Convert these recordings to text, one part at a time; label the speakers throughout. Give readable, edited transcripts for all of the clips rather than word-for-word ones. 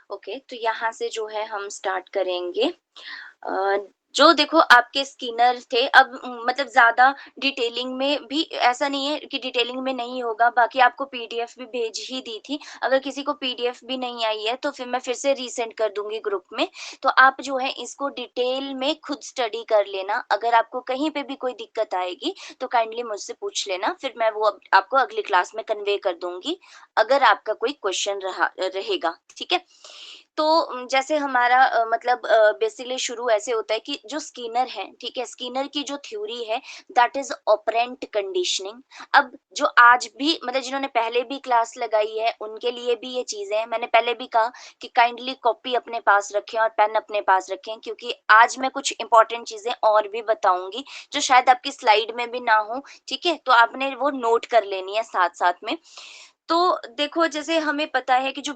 Speaker 1: Okay, तो यहाँ से जो है हम स्टार्ट करेंगे। जो देखो आपके स्किनर थे, अब मतलब ज़्यादा डिटेलिंग में भी ऐसा नहीं है कि डिटेलिंग में नहीं होगा, बाकी आपको पीडीएफ भी भेज ही दी थी। अगर किसी को पीडीएफ भी नहीं आई है, तो फिर मैं फिर से रीसेंड कर दूँगी ग्रुप में। तो आप जो है इसको डिटेल में खुद स्टडी कर लेना। अगर आपको कहीं पे भी कोई दिक्कत आएगी, तो काइंडली मुझसे पूछ लेना, फिर मैं वो अब आपको अगली क्लास में कन्वे कर दूँगी, अगर आपका कोई क्वेश्चन रहेगा, ठीक है? तो जैसे हमारा मतलब बेसिकली शुरू ऐसे होता है कि जो स्किनर है, ठीक है? स्किनर की जो थ्योरी है, दैट इज़ ऑपरेंट कंडीशनिंग। अब जो आज भी मतलब जिन्होंने पहले भी क्लास लगाई है, उनके लिए भी ये चीज़ें हैं। मैंने पहले भी कहा कि काइंडली कॉपी अपने पास रखें और पेन अपने पास रखें, क्योंकि आज मैं कुछ इंपॉर्टेंट चीज़ें और भी बताऊँगी, जो शायद आपकी स्लाइड में भी ना हो, ठीक है? तो आपने वो नोट कर लेनी है साथ-साथ में। तो देखो, जैसे हमें पता है कि जो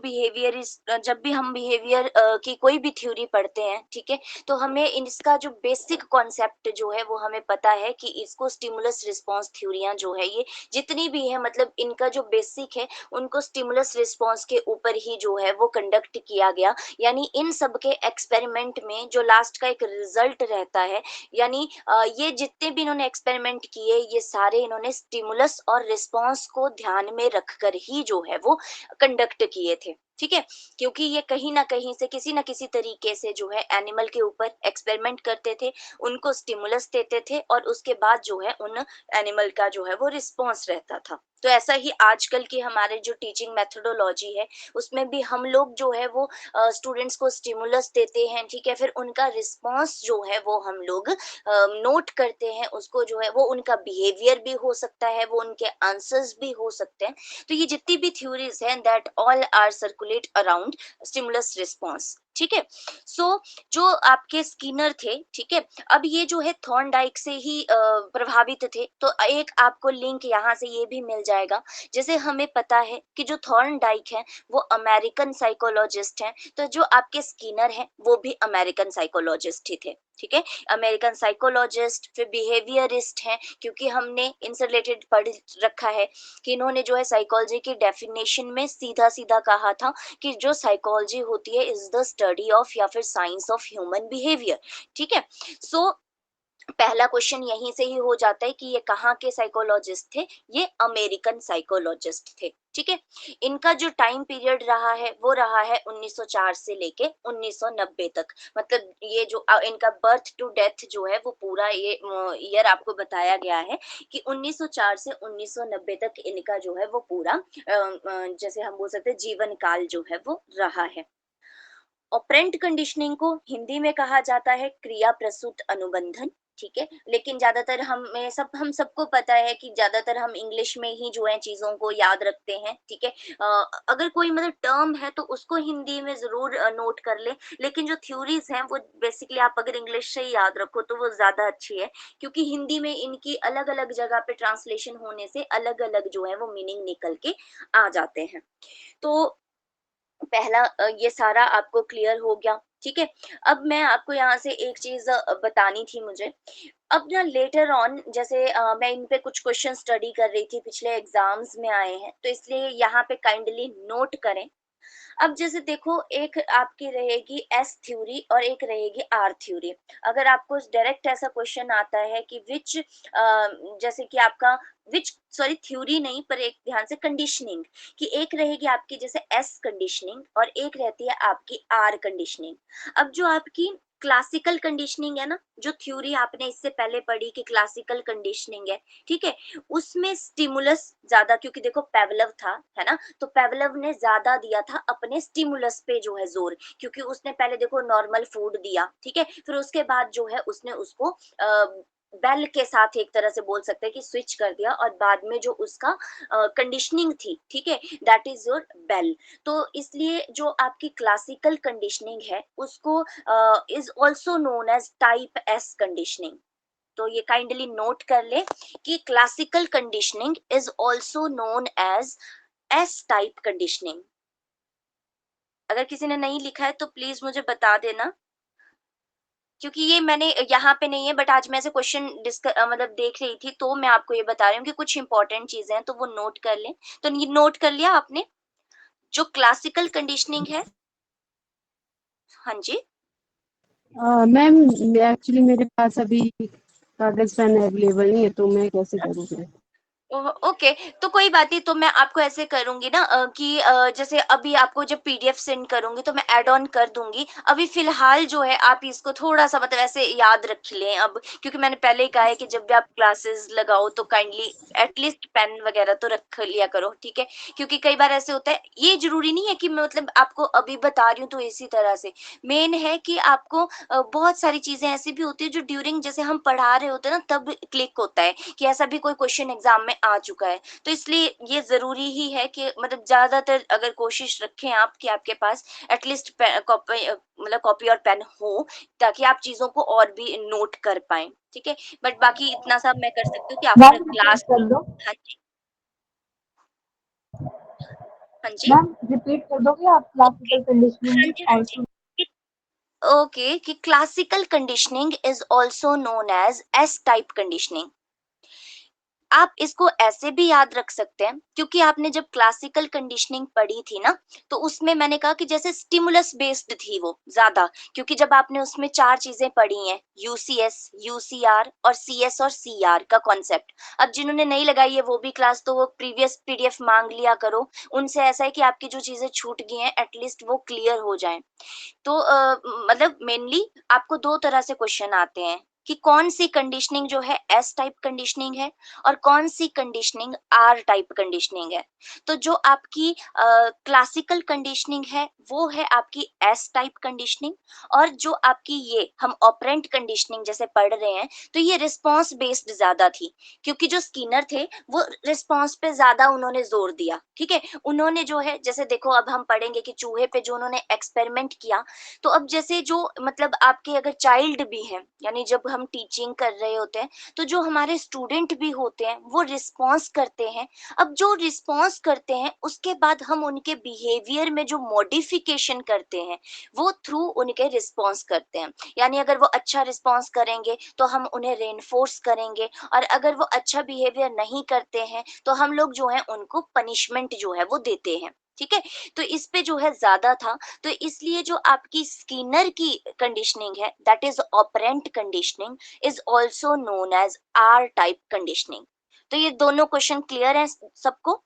Speaker 1: जब भी हम बिहेवियर की कोई भी थ्योरी पढ़ते हैं, ठीक है? तो हमें इसका जो बेसिक कॉन्सेप्ट जो है वो हमें पता है कि इसको स्टिमुलस रिस्पॉन्स थ्योरियाँ जो है ये जितनी भी है, मतलब इनका जो बेसिक है, उनको स्टिमुलस रिस्पॉन्स के ऊपर ही जो है वो कंडक्ट किया गया। यानी इन सब के एक्सपेरिमेंट में जो लास्ट का एक रिजल्ट रहता है, यानी ये जितने भी इन्होंने एक्सपेरिमेंट किए, ये सारे इन्होंने स्टिमुलस और रिस्पॉन्स को ध्यान में रखकर ही जो है वो कंडक्ट किए थे, ठीक है? क्योंकि ये कहीं न कहीं से किसी न किसी तरीके से जो है एनिमल के ऊपर एक्सपेरिमेंट करते थे, उनको स्टिमुलस देते थे और उसके बाद जो है उन एनिमल का जो है वो रिस्पॉन्स रहता था। तो ऐसा ही आजकल की हमारे जो टीचिंग मेथोडोलॉजी है, उसमें भी हम लोग जो है वो स्टूडेंट्स को स्टिमुलस देते हैं, ठीक है? फिर उनका रिस्पॉन्स जो है वो हम लोग नोट करते हैं, उसको जो है वो उनका बिहेवियर भी हो सकता है, वो उनके आंसर्स भी हो सकते हैं। तो ये जितनी भी थ्योरीज हैं, that all are circulate around stimulus response, ठीक है? सो जो आपके स्किनर थे, ठीक है? अब ये जो है थॉर्नडाइक से ही प्रभावित थे, तो एक आपको लिंक यहाँ से ये भी मिल जाएगा। जैसे हमें पता है कि जो थॉर्नडाइक है वो अमेरिकन साइकोलॉजिस्ट हैं, तो जो आपके स्किनर हैं वो भी अमेरिकन साइकोलॉजिस्ट ही थे, ठीक है? अमेरिकन साइकोलॉजिस्ट, फिर बिहेवियरिस्ट हैं, क्योंकि हमने इनसे रिलेटेड पढ़ रखा है कि इन्होंने जो है साइकोलॉजी की डेफिनेशन में सीधा-सीधा कहा था कि जो साइकोलॉजी होती है इज़ द स्टडी ऑफ या फिर साइंस ऑफ ह्यूमन बिहेवियर, ठीक है? सो पहला क्वेश्चन यहीं से ही हो जाता है कि ये कहाँ के साइकोलॉजिस्ट थे? ये अमेरिकन साइकोलॉजिस्ट थे, ठीक है? इनका जो टाइम पीरियड रहा है वो रहा है 1904 से लेके 1990 तक। मतलब ये जो इनका बर्थ टू डेथ जो है वो पूरा ये ईयर आपको बताया गया है कि 1904 से 1990 तक इनका जो है वो पूरा जैसे हम बोल सकते हैं जीवन काल जो है वो रहा है। ऑपरेंट कंडीशनिंग को हिंदी में कहा जाता है क्रिया प्रसूत अनुबंधन, ठीक है? लेकिन ज्यादातर हम सबको पता है कि ज्यादातर हम इंग्लिश में ही जो है चीजों को याद रखते हैं, ठीक है? अगर कोई मतलब टर्म है तो उसको हिंदी में जरूर नोट कर ले, लेकिन जो थ्योरीज हैं वो बेसिकली आप अगर इंग्लिश से ही याद रखो तो वो ज्यादा अच्छी है, क्योंकि हिंदी में इनकी अलग अलग जगह पे ट्रांसलेशन होने से अलग अलग जो है वो मीनिंग निकल के आ जाते हैं। तो पहला ये सारा आपको क्लियर हो गया, ठीक है? अब मैं आपको यहाँ से एक चीज़ बतानी थी मुझे। अब ना लेटर ऑन जैसे मैं इन पे कुछ क्वेश्चन स्टडी कर रही थी, पिछले एग्ज़ाम्स में आए हैं, तो इसलिए यहाँ पे काइंडली नोट करें। अब जैसे देखो, एक आपकी रहेगी एस थ्योरी और एक रहेगी आर थ्योरी। अगर आपको डायरेक्ट ऐसा क्वेश्चन आता है कि जैसे कि आपका विच सॉरी थ्योरी नहीं, पर एक ध्यान से कंडीशनिंग, कि एक रहेगी आपकी जैसे एस कंडीशनिंग और एक रहती है आपकी आर कंडीशनिंग। अब जो आपकी क्लासिकल कंडीशनिंग है ना, जो थ्योरी आपने इससे पहले पढ़ी कि क्लासिकल कंडीशनिंग है, ठीक है? उसमें स्टिमुलस ज्यादा, क्योंकि देखो पेवलव था, है ना? तो पेवलव ने ज्यादा दिया था अपने स्टिमुलस पे जो है जोर, क्योंकि उसने पहले देखो नॉर्मल फूड दिया, ठीक है? फिर उसके बाद जो है उसने उसको बेल के साथ एक तरह से बोल सकते हैं कि स्विच कर दिया, और बाद में जो उसका कंडीशनिंग थी, ठीक है, दैट इज योर बेल। तो इसलिए जो आपकी क्लासिकल कंडीशनिंग है उसको is also known as type S conditioning. तो ये काइंडली नोट कर ले कि classical conditioning is also known as S type conditioning. अगर किसी ने नहीं लिखा है तो प्लीज मुझे बता देना, क्योंकि ये मैंने यहाँ पे नहीं है, बट आज मैं ऐसे क्वेश्चन मतलब देख रही थी, तो मैं आपको ये बता रही हूँ कि कुछ इंपॉर्टेंट चीजें हैं तो वो नोट कर लें। तो ये नोट कर लिया आपने? जो क्लासिकल कंडीशनिंग है हाँ जी।
Speaker 2: मैम एक्चुअली मेरे पास अभी कागज पेन अवेलेबल नहीं है, तो मैं कैसे करूँ फिर?
Speaker 1: ओके, तो कोई बात नहीं, तो मैं आपको ऐसे करूँगी ना कि जैसे अभी आपको जब पीडीएफ सेंड करूँगी तो मैं ऐड ऑन कर दूँगी। अभी फ़िलहाल जो है आप इसको थोड़ा-सा मतलब ऐसे याद रख लें अब, क्योंकि मैंने पहले ही कहा है कि जब भी आप क्लासेस लगाओ तो काइंडली एटलीस्ट पेन वगैरह तो रख लिया करो, ठीक है? क्योंकि कई बार ऐसे होता है, ये ज़रूरी नहीं है कि मैं मतलब आपको अभी बता रही हूँ तो इसी तरह से। मेन है कि आपको बहुत सारी चीज़ें ऐसी भी होती है जो ड्यूरिंग जैसे हम पढ़ा रहे होते हैं ना तब क्लिक होता है। कि ऐसा भी कोई क्वेश्चन एग्जाम में आ चुका है। तो इसलिए ये ज़रूरी ही है कि मतलब ज़्यादातर अगर कोशिश रखें आप कि आपके पास एटलीस्ट मतलब कॉपी और पेन हो, ताकि आप चीज़ों को और भी नोट कर पाएँ, ठीक है? बट बाकी इतना सा मैं कर सकती हूँ कि आफ्टर
Speaker 2: मैम रिपीट
Speaker 1: क्लास
Speaker 2: कर दो।
Speaker 1: हाँ जी, हाँ जी।
Speaker 2: मैम रिपीट कर दोगे आप?
Speaker 1: ओके,
Speaker 2: क्लासिकल
Speaker 1: हाँ
Speaker 2: कंडीशनिंग इज
Speaker 1: जी, हाँ जी।
Speaker 2: आल्सो।
Speaker 1: ओके कि classical conditioning is also known as S type conditioning. आप इसको ऐसे भी याद रख सकते हैं क्योंकि आपने जब क्लासिकल कंडीशनिंग पढ़ी थी ना, तो उसमें मैंने कहा कि जैसे स्टिमुलस बेस्ड थी वो ज़्यादा, क्योंकि जब आपने उसमें 4 चीज़ें पढ़ी हैं, यूसीएस, यूसीआर और सीएस और सीआर का कॉन्सेप्ट। अब जिन्होंने नहीं लगाई है वो भी क्लास तो वो प्रीवियस पीडीएफ माँग लिया करो, उनसे ऐसा है कि आपकी जो चीज़ें छूट गई हैं एटलीस्ट वो क्लियर हो जाएँ। तो मतलब मेनली आपको 2 तरह से क्वेश्चन आते हैं कि कौन-सी कंडीशनिंग जो है एस टाइप कंडीशनिंग है और कौन-सी कंडीशनिंग आर टाइप कंडीशनिंग है। तो जो आपकी क्लासिकल कंडीशनिंग है, वो है आपकी एस टाइप कंडीशनिंग, और जो आपकी ये हम ऑपरेंट कंडीशनिंग जैसे पढ़ रहे हैं, तो ये रिस्पॉन्स बेस्ड ज़्यादा थी। क्योंकि जो स्किनर थे, वो रिस्पॉन्स पे ज़्यादा उन्होंने ज़ोर दिया, ठीक है? उन्होंने जो है जैसे देखो अब हम पढ़ेंगे कि चूहे पे जो उन्होंने एक्सपेरिमेंट किया, तो अब जैसे जो मतलब आपके अगर चाइल्ड भी हैं, यानी जब हम टीचिंग कर रहे होते हैं, तो जो हमारे स्टूडेंट भी होते हैं, वो रिस्पॉन्स करते हैं। अब जो रिस्पॉन्स करते हैं, उसके बाद हम उनके बिहेवियर में जो मॉडिफिकेशन करते हैं, वो थ्रू उनके रिस्पॉन्स करते हैं। यानी अगर वो अच्छा रिस्पॉन्स करेंगे, तो हम उन्हें रेनफोर्स करेंगे, और अगर वो अच्छा बिहेवियर नहीं करते हैं, तो हम लोग जो है उनको पनिशमेंट जो है वो देते हैं। ठीक है? तो इस पे जो है ज़्यादा था, तो इसलिए जो आपकी स्किनर की कंडीशनिंग है, that is operant conditioning, is also known as R type conditioning. तो ये दोनों क्वेश्चन क्लियर है सबको?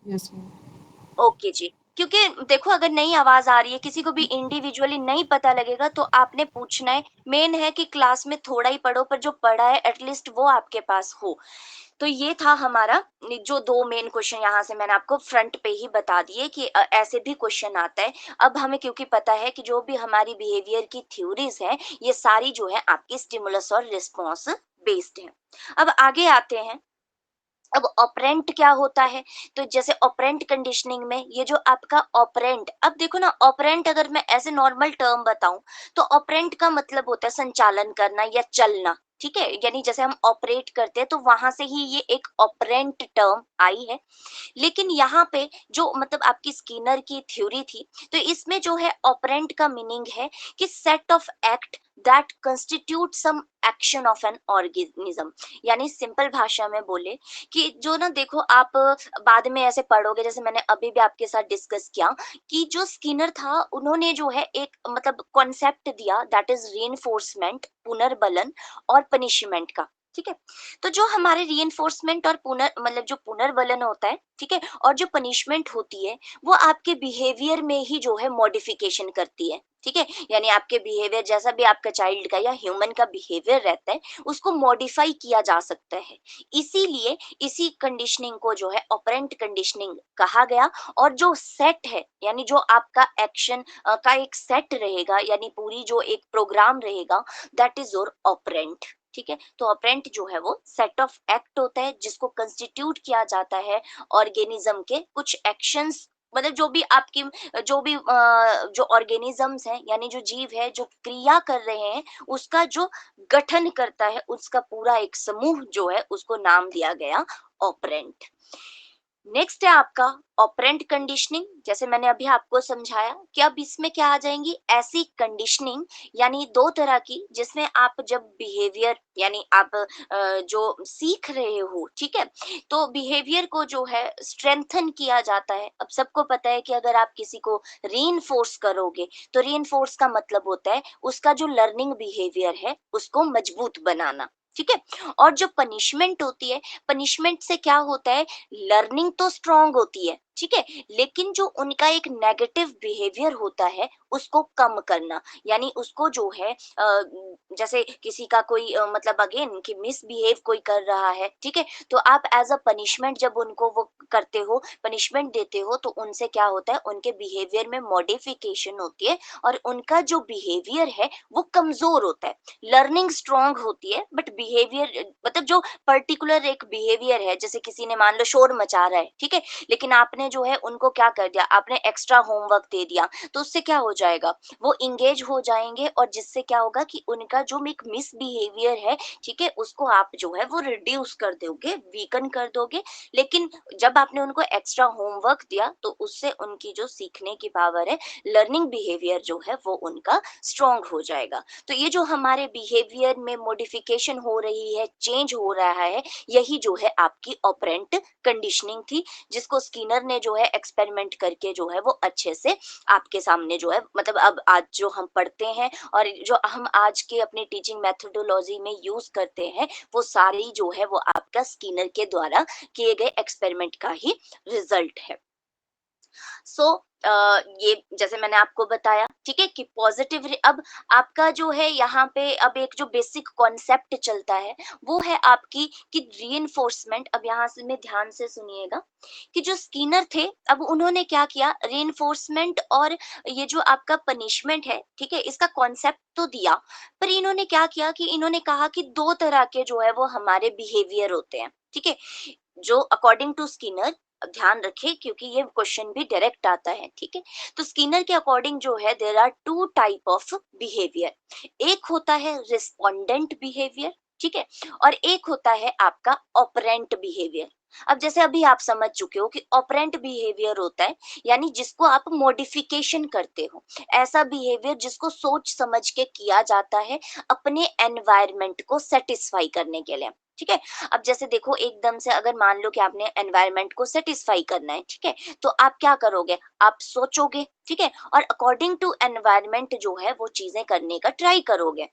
Speaker 2: Yes ma'am.
Speaker 1: ओके जी। क्योंकि देखो अगर नई आवाज आ रही है, किसी को भी इंडिविजुअली नहीं पता लगेगा, तो आपने पूछना है। मेन है कि क्लास में थोड़ा ही पढ़ो, पर जो पढ़ा है एटलीस्ट वो आपके पास हो। तो ये था हमारा जो 2 मेन क्वेश्चन यहाँ से मैंने आपको फ्रंट पे ही बता दिए कि ऐसे भी क्वेश्चन आता है। अब हमें क्योंकि पता है कि जो भी हमारी बिहेवियर की थ्योरीज़ हैं, ये सारी जो है आपकी स्टिमुलस और रिस्पॉन्स बेस्ड हैं। अब आगे आते हैं। अब ऑपरेंट क्या होता है? तो जैसे ऑपरेंट कंडीशनिंग में ये जो आपका ऑपरेंट, अब देखो ना, ऑपरेंट अगर मैं ऐसे नॉर्मल टर्म बताऊं, तो ऑपरेंट का मतलब होता है संचालन करना या चलना, ठीक है? यानी जैसे हम ऑपरेट करते हैं तो वहां से ही ये एक ऑपरेंट टर्म आई है। लेकिन यहाँ पे जो मतलब आपकी स्किनर की थ्योरी थी, तो इसमें जो है ऑपरेंट का मीनिंग है कि set of act that constitute some action of an organism. यानी सिंपल भाषा में बोले कि जो ना देखो आप बाद में ऐसे पढ़ोगे, जैसे मैंने अभी भी आपके साथ डिस्कस किया कि जो स्किनर था उन्होंने जो है एक मतलब कॉन्सेप्ट दिया, दैट इज रीइंफोर्समेंट, पुनर्बलन और पनिशमेंट का। ठीक है? तो जो हमारे रीइंफोर्समेंट और मतलब जो पुनर्बलन होता है, ठीक है, और जो पनिशमेंट होती है, वो आपके बिहेवियर में ही जो है मॉडिफिकेशन करती है। ठीक है? यानी आपके बिहेवियर जैसा भी आपका चाइल्ड का या ह्यूमन का बिहेवियर रहता है, उसको मॉडिफाई किया जा सकता है। इसीलिए इसी कंडीशनिंग को जो है ऑपरेंट कंडीशनिंग कहा गया। और जो सेट है, यानी जो आपका एक्शन का एक सेट रहेगा, यानी पूरी जो एक प्रोग्राम रहेगा, दैट इज योर ऑपरेंट। ठीक है? तो ऑपरेंट जो है वो सेट ऑफ एक्ट होता है जिसको कंस्टिट्यूट किया जाता है ऑर्गेनिज्म के कुछ एक्शंस, मतलब जो भी आपकी जो भी जो ऑर्गेनिजम्स हैं, यानी जो जीव है जो क्रिया कर रहे हैं, उसका जो गठन करता है, उसका पूरा एक समूह जो है उसको नाम दिया गया ऑपरेंट। नेक्स्ट है आपका ऑपरेंट कंडीशनिंग। जैसे मैंने अभी आपको समझाया कि अब इसमें क्या आ जाएंगी ऐसी कंडीशनिंग, यानी दो तरह की, जिसमें आप जब बिहेवियर यानी आप जो सीख रहे हो, ठीक है, तो बिहेवियर को जो है स्ट्रेंथन किया जाता है। अब सबको पता है कि अगर आप किसी को रीइंफोर्स करोगे, तो रीइंफोर्स का मतलब होता है उसका जो लर्निंग बिहेवियर है उसको मजबूत बनाना, ठीक है। और जो पनिशमेंट होती है, पनिशमेंट से क्या होता है, लर्निंग तो स्ट्रांग होती है, ठीक है, लेकिन जो उनका एक नेगेटिव बिहेवियर होता है उसको कम करना, यानी उसको जो है जैसे किसी का कोई मतलब अगेन कि मिसबिहेव कोई कर रहा है, ठीक है, तो आप एज अ पनिशमेंट जब उनको वो करते हो, पनिशमेंट देते हो, तो उनसे क्या होता है, उनके बिहेवियर में मॉडिफिकेशन होती है और उनका जो बिहेवियर है वो कमजोर होता है। लर्निंग स्ट्रांग होती है बट बिहेवियर मतलब जो पर्टिकुलर एक बिहेवियर है, जैसे किसी ने मान लो शोर मचा रहा है, ठीक है, लेकिन आपने जो है उनको क्या कर दिया, आपने एक्स्ट्रा होमवर्क दे दिया, तो उससे क्या हो जाएगा, वो इंगेज हो जाएंगे और जिससे क्या होगा कि उनका जो एक मिसबिहेवियर है, ठीक है, उसको आप जो है वो रिड्यूस कर दोगे, वीकन कर दोगे। लेकिन जब आपने उनको एक्स्ट्रा होमवर्क दिया तो उससे उनकी जो सीखने की पावर है, लर्निंग बिहेवियर जो है वो उनका स्ट्रांग हो जाएगा। तो ये जो हमारे बिहेवियर में मॉडिफिकेशन हो रही है, चेंज हो रहा है, यही जो है आपकी ऑपरेंट कंडीशनिंग थी, जिसको स्किनर ने जो है एक्सपेरिमेंट करके जो है वो अच्छे से आपके सामने जो है मतलब अब आज जो हम पढ़ते हैं और जो हम आज के अपनी टीचिंग मेथोडोलॉजी में यूज करते हैं, वो सारी जो है वो आपका स्किनर के द्वारा किए गए एक्सपेरिमेंट का ही रिजल्ट है। सो ये जैसे मैंने आपको बताया, ठीक है, कि पॉजिटिव अब आपका जो है यहाँ पे अब एक जो बेसिक कॉन्सेप्ट चलता है वो है आपकी कि रीइंफोर्समेंट। अब यहाँ से में ध्यान से सुनिएगा कि जो स्किनर थे, अब उन्होंने क्या किया, रीइंफोर्समेंट और ये जो आपका पनिशमेंट है, ठीक है, इसका कॉन्सेप्ट तो दिया, पर इन्होंने क्या किया कि इन्होंने कहा कि दो तरह के जो है वो हमारे बिहेवियर होते हैं, ठीक है, जो अकॉर्डिंग टू स्किनर, ध्यान रखें क्योंकि ये क्वेश्चन भी डायरेक्ट आता है, ठीक है, तो स्किनर के अकॉर्डिंग जो है there are two type of behaviour. एक होता है रिस्पोंडेंट बिहेवियर, ठीक है, और एक होता है आपका ऑपरेंट बिहेवियर। अब जैसे अभी आप समझ चुके हो कि ऑपरेंट बिहेवियर होता है यानी जिसको आप मॉडिफिकेशन करते हो, ऐसा बिहेवियर जिसको सोच समझ के किया जाता है अपने एनवायरमेंट को सेटिस्फाई करने के लिए, ठीक है। अब जैसे देखो एकदम से अगर मान लो कि आपने एनवायरनमेंट को सेटिस्फाई करना है, ठीक है, तो आप क्या करोगे, आप सोचोगे, ठीक है, और अकॉर्डिंग टू एनवायरनमेंट जो है वो चीजें करने का ट्राई करोगे।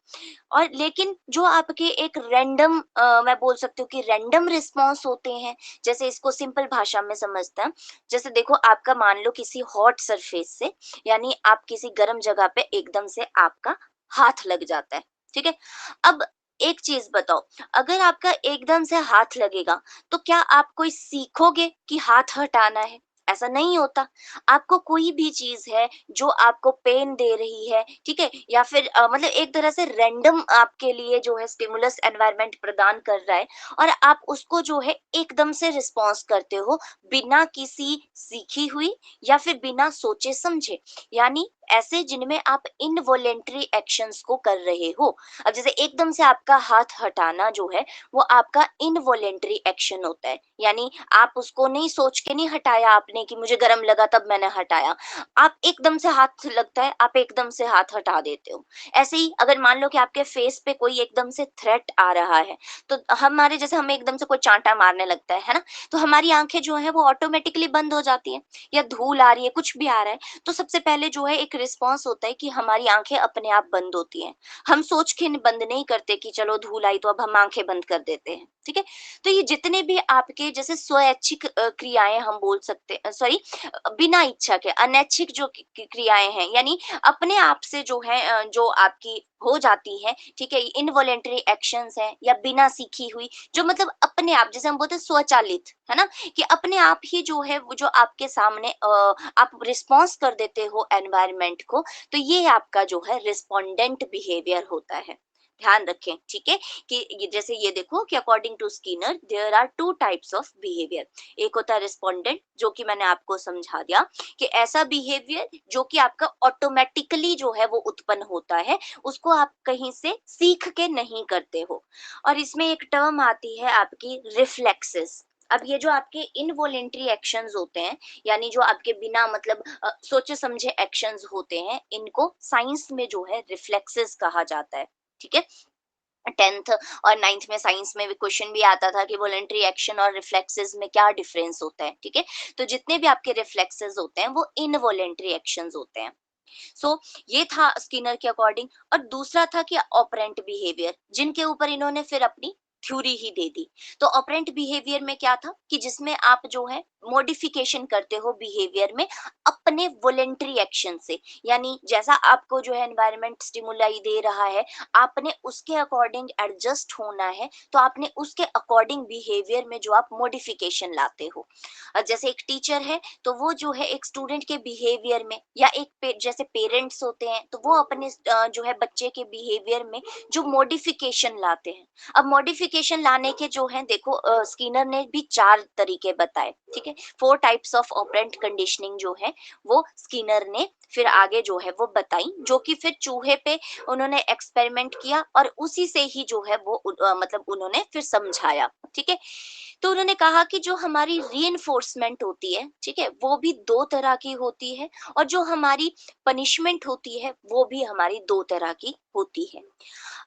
Speaker 1: और लेकिन जो आपके एक रैंडम मैं बोल सकती हूँ कि रैंडम रिस्पॉन्स होते हैं, जैसे इसको सिंपल भाषा में समझते हैं, जैसे देखो आपका मान लो किसी हॉट सरफेस से, यानी आप किसी गर्म जगह पे एकदम से आपका हाथ लग जाता है, ठीक है। अब एक चीज बताओ, अगर आपका एकदम से हाथ लगेगा तो क्या आप कोई सीखोगे कि हाथ हटाना है, ऐसा नहीं होता। आपको कोई भी चीज है जो आपको पेन दे रही है, ठीक है, या फिर मतलब एक तरह से रैंडम आपके लिए जो है स्टिमुलस एनवायरनमेंट प्रदान कर रहा है और आप उसको जो है एकदम से रिस्पॉन्स करते हो बिना किसी सीखी हुई या फिर बिना सोचे समझे, यानी ऐसे जिनमें आप इनवॉलेंटरी एक्शंस को कर रहे हो। अब जैसे एकदम से आपका हाथ हटाना जो है वो आपका इनवॉलेंटरी एक्शन होता है, यानी आप उसको नहीं सोच के नहीं हटाया आपने कि मुझे गर्म लगा तब मैंने हटाया, आप एकदम से हाथ लगता है आप एकदम से हाथ हटा देते हो। ऐसे ही अगर मान लो कि आपके फेस पे कोई एकदम से थ्रेट आ रहा है, तो हमारे जैसे हमें एकदम से कोई चांटा मारने लगता है ना, तो हमारी आंखें जो है वो ऑटोमेटिकली बंद हो जाती है, या धूल आ रही है कुछ भी आ रहा है, तो सबसे पहले जो है एक रिस्पॉन्स होता है कि हमारी आंखें अपने आप बंद होती हैं। हम सोच के बंद नहीं करते कि चलो धूल आई तो अब हम आंखें बंद कर देते हैं, ठीक है। तो ये जितने भी आपके जैसे स्वैच्छिक क्रियाएं हम बोल सकते, सॉरी, बिना इच्छा के अनैच्छिक जो क्रियाएं हैं, यानी अपने आप से जो है जो आपकी हो जाती है, ठीक है, इनवॉलेंटरी एक्शंस हैं या बिना सीखी हुई, जो मतलब अपने आप जैसे हम बोलते हैं स्वचालित, है ना, कि अपने आप ही जो है वो जो आपके सामने आप रिस्पॉन्स कर देते हो एनवायरनमेंट को, तो ये आपका जो है रिस्पोंडेंट बिहेवियर होता है। ध्यान रखें, ठीक है, कि जैसे ये देखो कि according to Skinner there are two types of behaviour. एक होता है रिस्पोंडेंट जो कि मैंने आपको समझा दिया कि ऐसा बिहेवियर जो कि आपका ऑटोमेटिकली जो है वो उत्पन्न होता है, उसको आप कहीं से सीख के नहीं करते हो। और इसमें एक टर्म आती है आपकी रिफ्लेक्सेस। अब ये जो आपके इनवॉलेंट्री एक्शंस होते हैं, यानी जो आपके बिना मतलब सोचे समझे एक्शंस होते हैं, इनको साइंस में जो है रिफ्लेक्सेस कहा जाता है। ठीक है, 10th और 9th में साइंस में भी क्वेश्चन भी आता था कि वॉलेंट्री एक्शन और रिफ्लेक्सेस में क्या डिफरेंस होता है। ठीक है, तो जितने भी आपके रिफ्लेक्सेस होते हैं वो इनवॉलेंट्री एक्शंस होते हैं। सो ये था स्किनर के अकॉर्डिंग। और दूसरा था कि ऑपरेंट बिहेवियर, जिनके ऊपर इन्होंने फिर अपनी थ्योरी ही दे दी। तो ऑपरेंट बिहेवियर में क्या था कि जिसमें आप जो है मॉडिफिकेशन करते हो बिहेवियर में अपने वॉलेंट्री एक्शन से, यानी जैसा आपको जो है एनवायरनमेंट स्टिमुलाई दे रहा है, आपने उसके अकॉर्डिंग एडजस्ट होना है, तो आपने उसके अकॉर्डिंग बिहेवियर में जो आप मॉडिफिकेशन लाते हो। जैसे एक टीचर है तो वो जो है एक स्टूडेंट के बिहेवियर में, या एक जैसे पेरेंट्स होते हैं तो वो अपने जो है बच्चे के बिहेवियर में जो मॉडिफिकेशन लाते हैं। अब मॉडिफिकेशन लाने के जो है देखो स्किनर ने भी 4 तरीके बताए। ठीक है, 4 टाइप्स ऑफ ऑपरेंट कंडीशनिंग जो है वो स्किनर ने फिर आगे जो है वो बताई, जो कि फिर चूहे पे उन्होंने एक्सपेरिमेंट किया और उसी से ही जो है वो मतलब उन्होंने फिर समझाया। ठीक है, तो उन्होंने कहा कि जो हमारी रीइंफोर्समेंट होती है, ठीक है, वो भी 2 तरह की होती है, और जो हमारी पनिशमेंट होती है वो भी हमारी 2 तरह की होती है।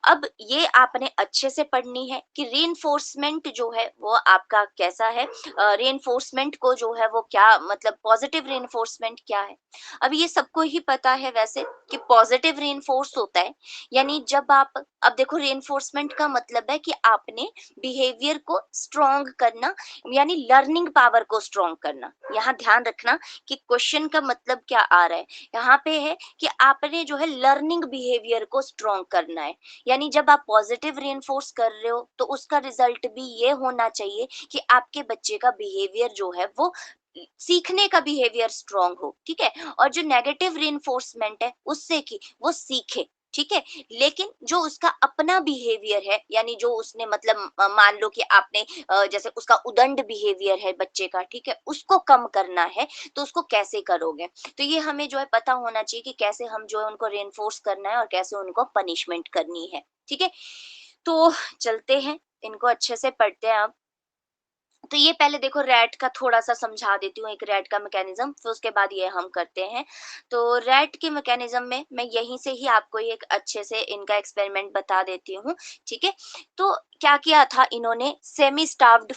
Speaker 1: अब ये आपने अच्छे से पढ़नी है कि रीइंफोर्समेंट जो है वो आपका कैसा है, रीइंफोर्समेंट को जो है वो क्या मतलब पॉजिटिव रीइंफोर्समेंट क्या है। अब ये सबको ही पता है वैसे कि पॉजिटिव रीइंफोर्स होता है, यानी जब आप, अब देखो रीइंफोर्समेंट का मतलब है कि आपने बिहेवियर को स्ट्रॉन्ग करना, यानी लर्निंग पावर को स्ट्रॉन्ग करना। यहाँ ध्यान रखना कि क्वेश्चन का मतलब क्या आ रहा है, यहाँ पे है कि आपने जो है लर्निंग बिहेवियर को स्ट्रॉन्ग करना है। यानी जब आप पॉजिटिव रीइंफोर्स कर रहे हो तो उसका रिजल्ट भी ये होना चाहिए कि आपके बच्चे का बिहेवियर जो है वो सीखने का बिहेवियर स्ट्रॉन्ग हो। ठीक है, और जो नेगेटिव रीइंफोर्समेंट है उससे कि वो सीखे। ठीक है, लेकिन जो उसका अपना बिहेवियर है, यानी जो उसने मतलब मान लो कि आपने जैसे उसका उदंड बिहेवियर है बच्चे का, ठीक है, उसको कम करना है, तो उसको कैसे करोगे। तो ये हमें जो है पता होना चाहिए कि कैसे हम जो है उनको रेनफोर्स करना है और कैसे उनको पनिशमेंट करनी है। ठीक है, तो चलते हैं, इनको अच्छे से पढ़ते हैं अब। तो ये पहले देखो रैट का थोड़ा-सा समझा देती हूँ, एक रैट का मैकेनिज़्म, फिर उसके बाद ये हम करते हैं। तो रैट के मैकेनिज़्म में मैं यहीं से ही आपको एक अच्छे से इनका एक्सपेरिमेंट बता देती हूँ, ठीक है? तो क्या किया था इन्होंने, सेमी स्टार्व्ड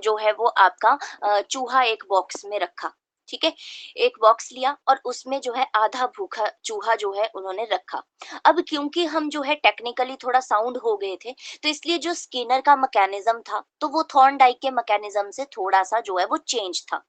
Speaker 1: जो है वो आपका चूहा एक बॉक्स में रखा, ठीक है? एक बॉक्स लिया और उसमें जो है आधा भूखा चूहा जो है उन्होंने रखा। अब क्योंकि हम जो है टेक्निकली थोड़ा साउंड हो गए थे, तो इसलिए जो स्किनर का मैकेनिज्म था तो वो थॉर्नडाइक के मैकेनिज्म से थोड़ा सा जो है वो चेंज था।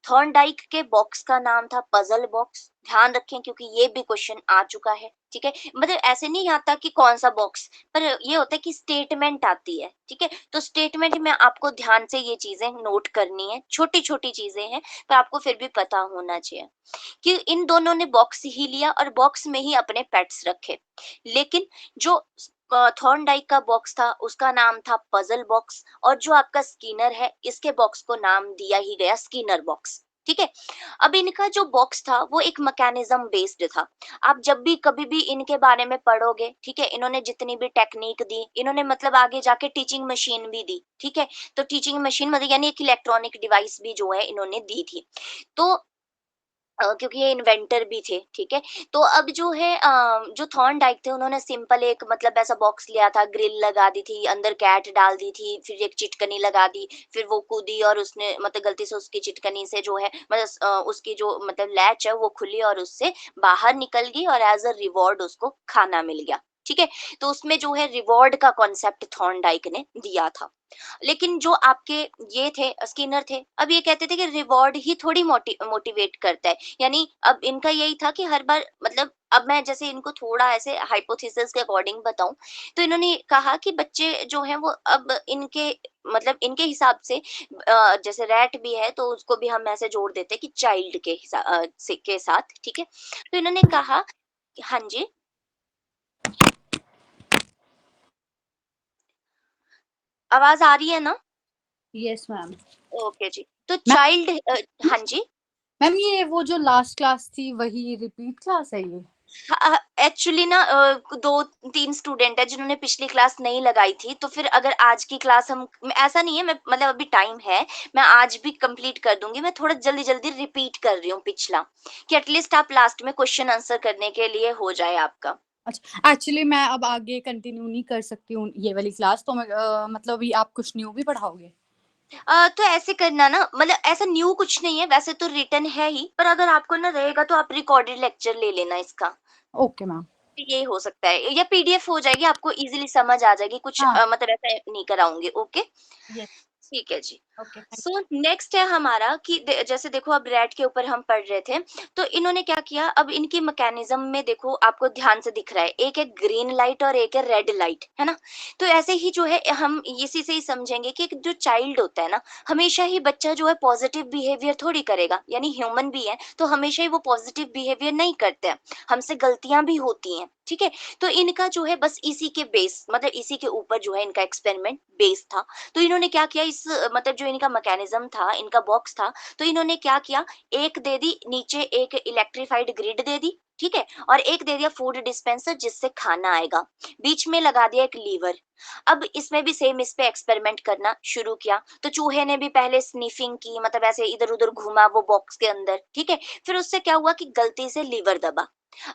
Speaker 1: थॉर्नडाइक के बॉक्स का नाम था पजल बॉक्स। ध्यान रखें क्योंकि ये भी क्वेश्चन आ चुका है। ठीक है, मतलब ऐसे नहीं आता कि कौन सा बॉक्स, पर ये होता है कि स्टेटमेंट आती है। ठीक है, तो स्टेटमेंट में आपको ध्यान से ये चीजें नोट करनी है, छोटी छोटी चीजें हैं पर आपको फिर भी पता होना चाहिए कि इन दोनों ने बॉक्स ही लिया और बॉक्स में ही अपने पेट्स रखे। लेकिन जो थॉर्नडाइक का बॉक्स था उसका नाम था पजल बॉक्स, और जो आपका स्किनर है इसके बॉक्स को नाम दिया ही गया स्किनर बॉक्स। ठीक है, अब इनका जो बॉक्स था वो एक मैकेनिज्म बेस्ड था। आप जब भी कभी भी इनके बारे में पढ़ोगे, ठीक है, इन्होंने जितनी भी टेक्निक दी, इन्होंने मतलब आगे जाके टीचिंग मशीन भी दी। ठीक है, तो टीचिंग मशीन मतलब यानी एक इलेक्ट्रॉनिक डिवाइस भी जो है इन्होंने दी थी। तो क्योंकि ये इन्वेंटर भी थे, ठीक है? तो अब जो है जो थॉर्नडाइक थे उन्होंने सिंपल एक मतलब ऐसा बॉक्स लिया था, ग्रिल लगा दी थी, अंदर कैट डाल दी थी, फिर एक चिटकनी लगा दी, फिर वो कूदी और उसने मतलब गलती से उसकी चिटकनी से जो है मतलब उसकी जो मतलब लैच है वो खुली और उससे बाहर निकल गई और एज़ अ रिवॉर्ड उसको खाना मिल गया, ठीक है? तो उसमें जो है रिवॉर्ड का कॉन्सेप्ट थॉर्नडाइक ने दिया था। लेकिन जो आपके ये थे स्किनर थे, अब ये कहते थे कि रिवॉर्ड ही थोड़ी मोटिवेट करता है। यानी अब इनका यही था कि हर बार मतलब अब मैं जैसे इनको थोड़ा ऐसे हाइपोथेसिस के अकॉर्डिंग बताऊं, तो इन्होंने कहा कि बच्चे जो हैं वो अब इनके मतलब इनके हिसाब से जैसे रैट भी है तो उसको भी हम ऐसे जोड़ देते हैं कि चाइल्ड के के साथ, ठीक है? तो इन्होंने कहा, हाँ जी, आवाज आ रही है ना?
Speaker 3: Yes ma'am.
Speaker 1: ओके जी, तो
Speaker 3: मैम
Speaker 1: चाइल्ड, हाँ जी,
Speaker 3: मैम ये वो जो लास्ट क्लास थी वही रिपीट क्लास है ये?
Speaker 1: एक्चुअली ना 2-3 स्टूडेंट है जिन्होंने पिछली क्लास नहीं लगाई थी, तो फिर अगर आज की क्लास हम ऐसा नहीं है, मैं मतलब अभी टाइम है, मैं आज भी कंप्लीट कर दूँगी। मैं थोड़ा जल्दी-जल्दी रिपीट कर रही हूँ पिछला, कि एटलीस्ट आप लास्ट में क्वेश्चन आंसर करने के लिए हो जाए आपका।
Speaker 3: अच्छा, एक्चुअली मैं अब आगे कंटिन्यू नहीं कर सकती हूँ ये वाली क्लास, तो मैं मतलब अभी आप कुछ न्यू भी पढ़ाओगे?
Speaker 1: तो ऐसे करना ना, मतलब ऐसा न्यू कुछ नहीं है, वैसे तो रिटन है ही, पर अगर आपको ना रहेगा तो आप रिकॉर्डेड लेक्चर ले लेना इसका।
Speaker 3: Okay ma'am.
Speaker 1: ये हो सकता है, या पीडीएफ हो जाएगी, आपको इजीली समझ आ जाएगी, कुछ
Speaker 3: हाँ,
Speaker 1: मतलब ऐसा नहीं कराऊँगी, ओके?
Speaker 3: यस,
Speaker 1: ठीक है जी।
Speaker 3: ओके, थैंक
Speaker 1: सो नेक्स्ट है हमारा कि जैसे देखो अब रेड के ऊपर हम पढ़ रहे थे, तो इन्होंने क्या किया, अब इनकी मैकेनिज्म में देखो आपको ध्यान से दिख रहा है, एक है ग्रीन लाइट और एक है रेड लाइट, है ना? तो ऐसे ही जो है हम इसी से ही समझेंगे कि एक जो चाइल्ड होता है ना, हमेशा ही बच्चा जो है पॉजिटिव बिहेवियर थोड़ी करेगा, यानी ह्यूमन भी है तो हमेशा ही वो पॉजिटिव बिहेवियर नहीं करते हैं, हमसे गलतियां भी होती हैं, ठीक है? तो इनका जो है बस इसी के बेस, मतलब इसी के ऊपर जो है इनका एक्सपेरिमेंट बेस था। तो इन्होंने क्या किया, इस मतलब जो इनका मैकेनिज्म था, इनका बॉक्स था, तो इन्होंने क्या किया, एक दे दी नीचे, एक इलेक्ट्रिफाइड ग्रिड दे दी, ठीक है? और एक दे दिया फूड डिस्पेंसर जिससे खाना आएगा, बीच में लगा दिया एक लीवर। अब इसमें भी सेम इस पे एक्सपेरिमेंट करना शुरू किया, तो चूहे ने भी पहले स्निफिंग की, मतलब ऐसे इधर उधर घूमा वो बॉक्स के अंदर, ठीक है? फिर उससे क्या हुआ कि गलती से लीवर दबा।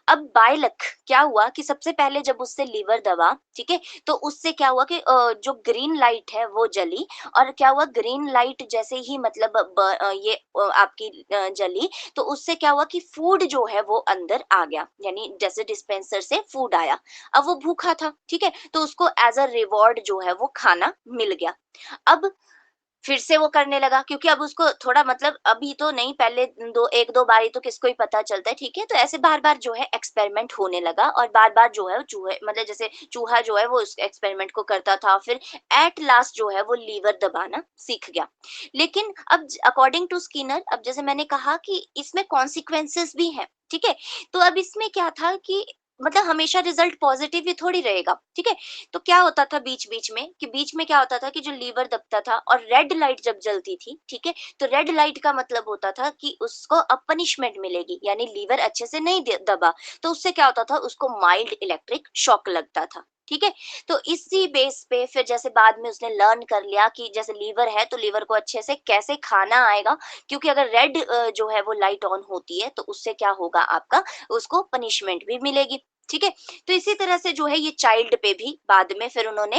Speaker 1: अब बाय लक क्या हुआ कि सबसे पहले जब उससे लीवर दबा, ठीक है, तो उससे क्या हुआ कि जो ग्रीन लाइट है वो जली, और क्या हुआ, ग्रीन लाइट जैसे ही मतलब ये आपकी जली, तो उससे क्या हुआ कि फूड जो है वो अंदर आ गया, यानी जैसे डिस्पेंसर से फूड आया। अब वो भूखा था, ठीक है, तो उसको एज अ रिवॉर्ड जो है वो खाना मिल गया। अब फिर से वो करने लगा, क्योंकि अब उसको थोड़ा मतलब अभी तो नहीं, पहले 1-2 बारी तो किसको ही पता चलता है, ठीक है? तो ऐसे बार-बार जो है एक्सपेरिमेंट होने लगा, और बार-बार जो है वो चूहे, मतलब जैसे चूहा जो है वो उस एक्सपेरिमेंट को करता था, फिर एट लास्ट जो है वो लीवर दबाना सीख गया। लेकिन अब अकॉर्डिंग टू स्किनर, अब जैसे मैंने कहा कि इसमें कॉन्सिक्वेंसेस भी हैं, ठीक है? तो अब इसमें क्या था कि मतलब हमेशा रिजल्ट पॉजिटिव ही थोड़ी रहेगा, ठीक है? तो क्या होता था बीच-बीच में, कि बीच में क्या होता था कि जो लीवर दबता था और रेड लाइट जब जलती थी, ठीक है? तो रेड लाइट का मतलब होता था कि उसको अब पनिशमेंट मिलेगी, यानी लीवर अच्छे से नहीं दबा, तो उससे क्या होता था, उसको माइल्ड इलेक्ट्रिक शॉक लगता था, ठीक है? तो इसी बेस पे फिर जैसे बाद में उसने लर्न कर लिया कि जैसे लीवर है तो लीवर को अच्छे से कैसे खाना आएगा, क्योंकि अगर रेड जो है वो लाइट ऑन होती है तो उससे क्या होगा आपका, उसको पनिशमेंट भी मिलेगी, ठीक है? तो इसी तरह से जो है ये चाइल्ड पे भी बाद में फिर उन्होंने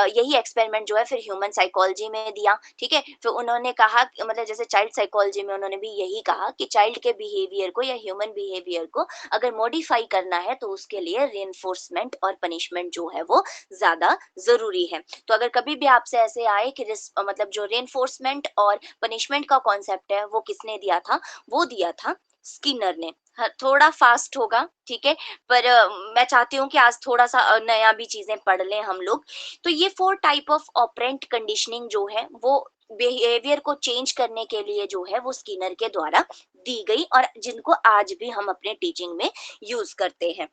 Speaker 1: यही एक्सपेरिमेंट जो है फिर ह्यूमन साइकोलॉजी में दिया, ठीक है? फिर उन्होंने कहा मतलब जैसे चाइल्ड साइकोलॉजी में उन्होंने भी यही कहा कि चाइल्ड के बिहेवियर को या ह्यूमन बिहेवियर को अगर मॉडिफाई करना है तो उसके लिए रिइंफोर्समेंट और पनिशमेंट जो है वो ज़्यादा ज़रूरी है। तो अगर कभी भी आपसे ऐसे आए कि मतलब जो रिइंफोर्समेंट और पनिशमेंट का कॉन्सेप्ट है वो किसने दिया था? वो दिया था स्किनर ने। हाँ, थोड़ा फास्ट होगा, ठीक है? पर मैं चाहती हूँ कि आज थोड़ा-सा नया भी चीज़ें पढ़ लें हम लोग। तो ये 4 टाइप ऑफ ऑपरेंट कंडीशनिंग जो है, वो बिहेवियर को चेंज करने के लिए जो है, वो स्किनर के द्वारा दी गई, और जिनको आज भी हम अपने टीचिंग में यूज़ करते हैं।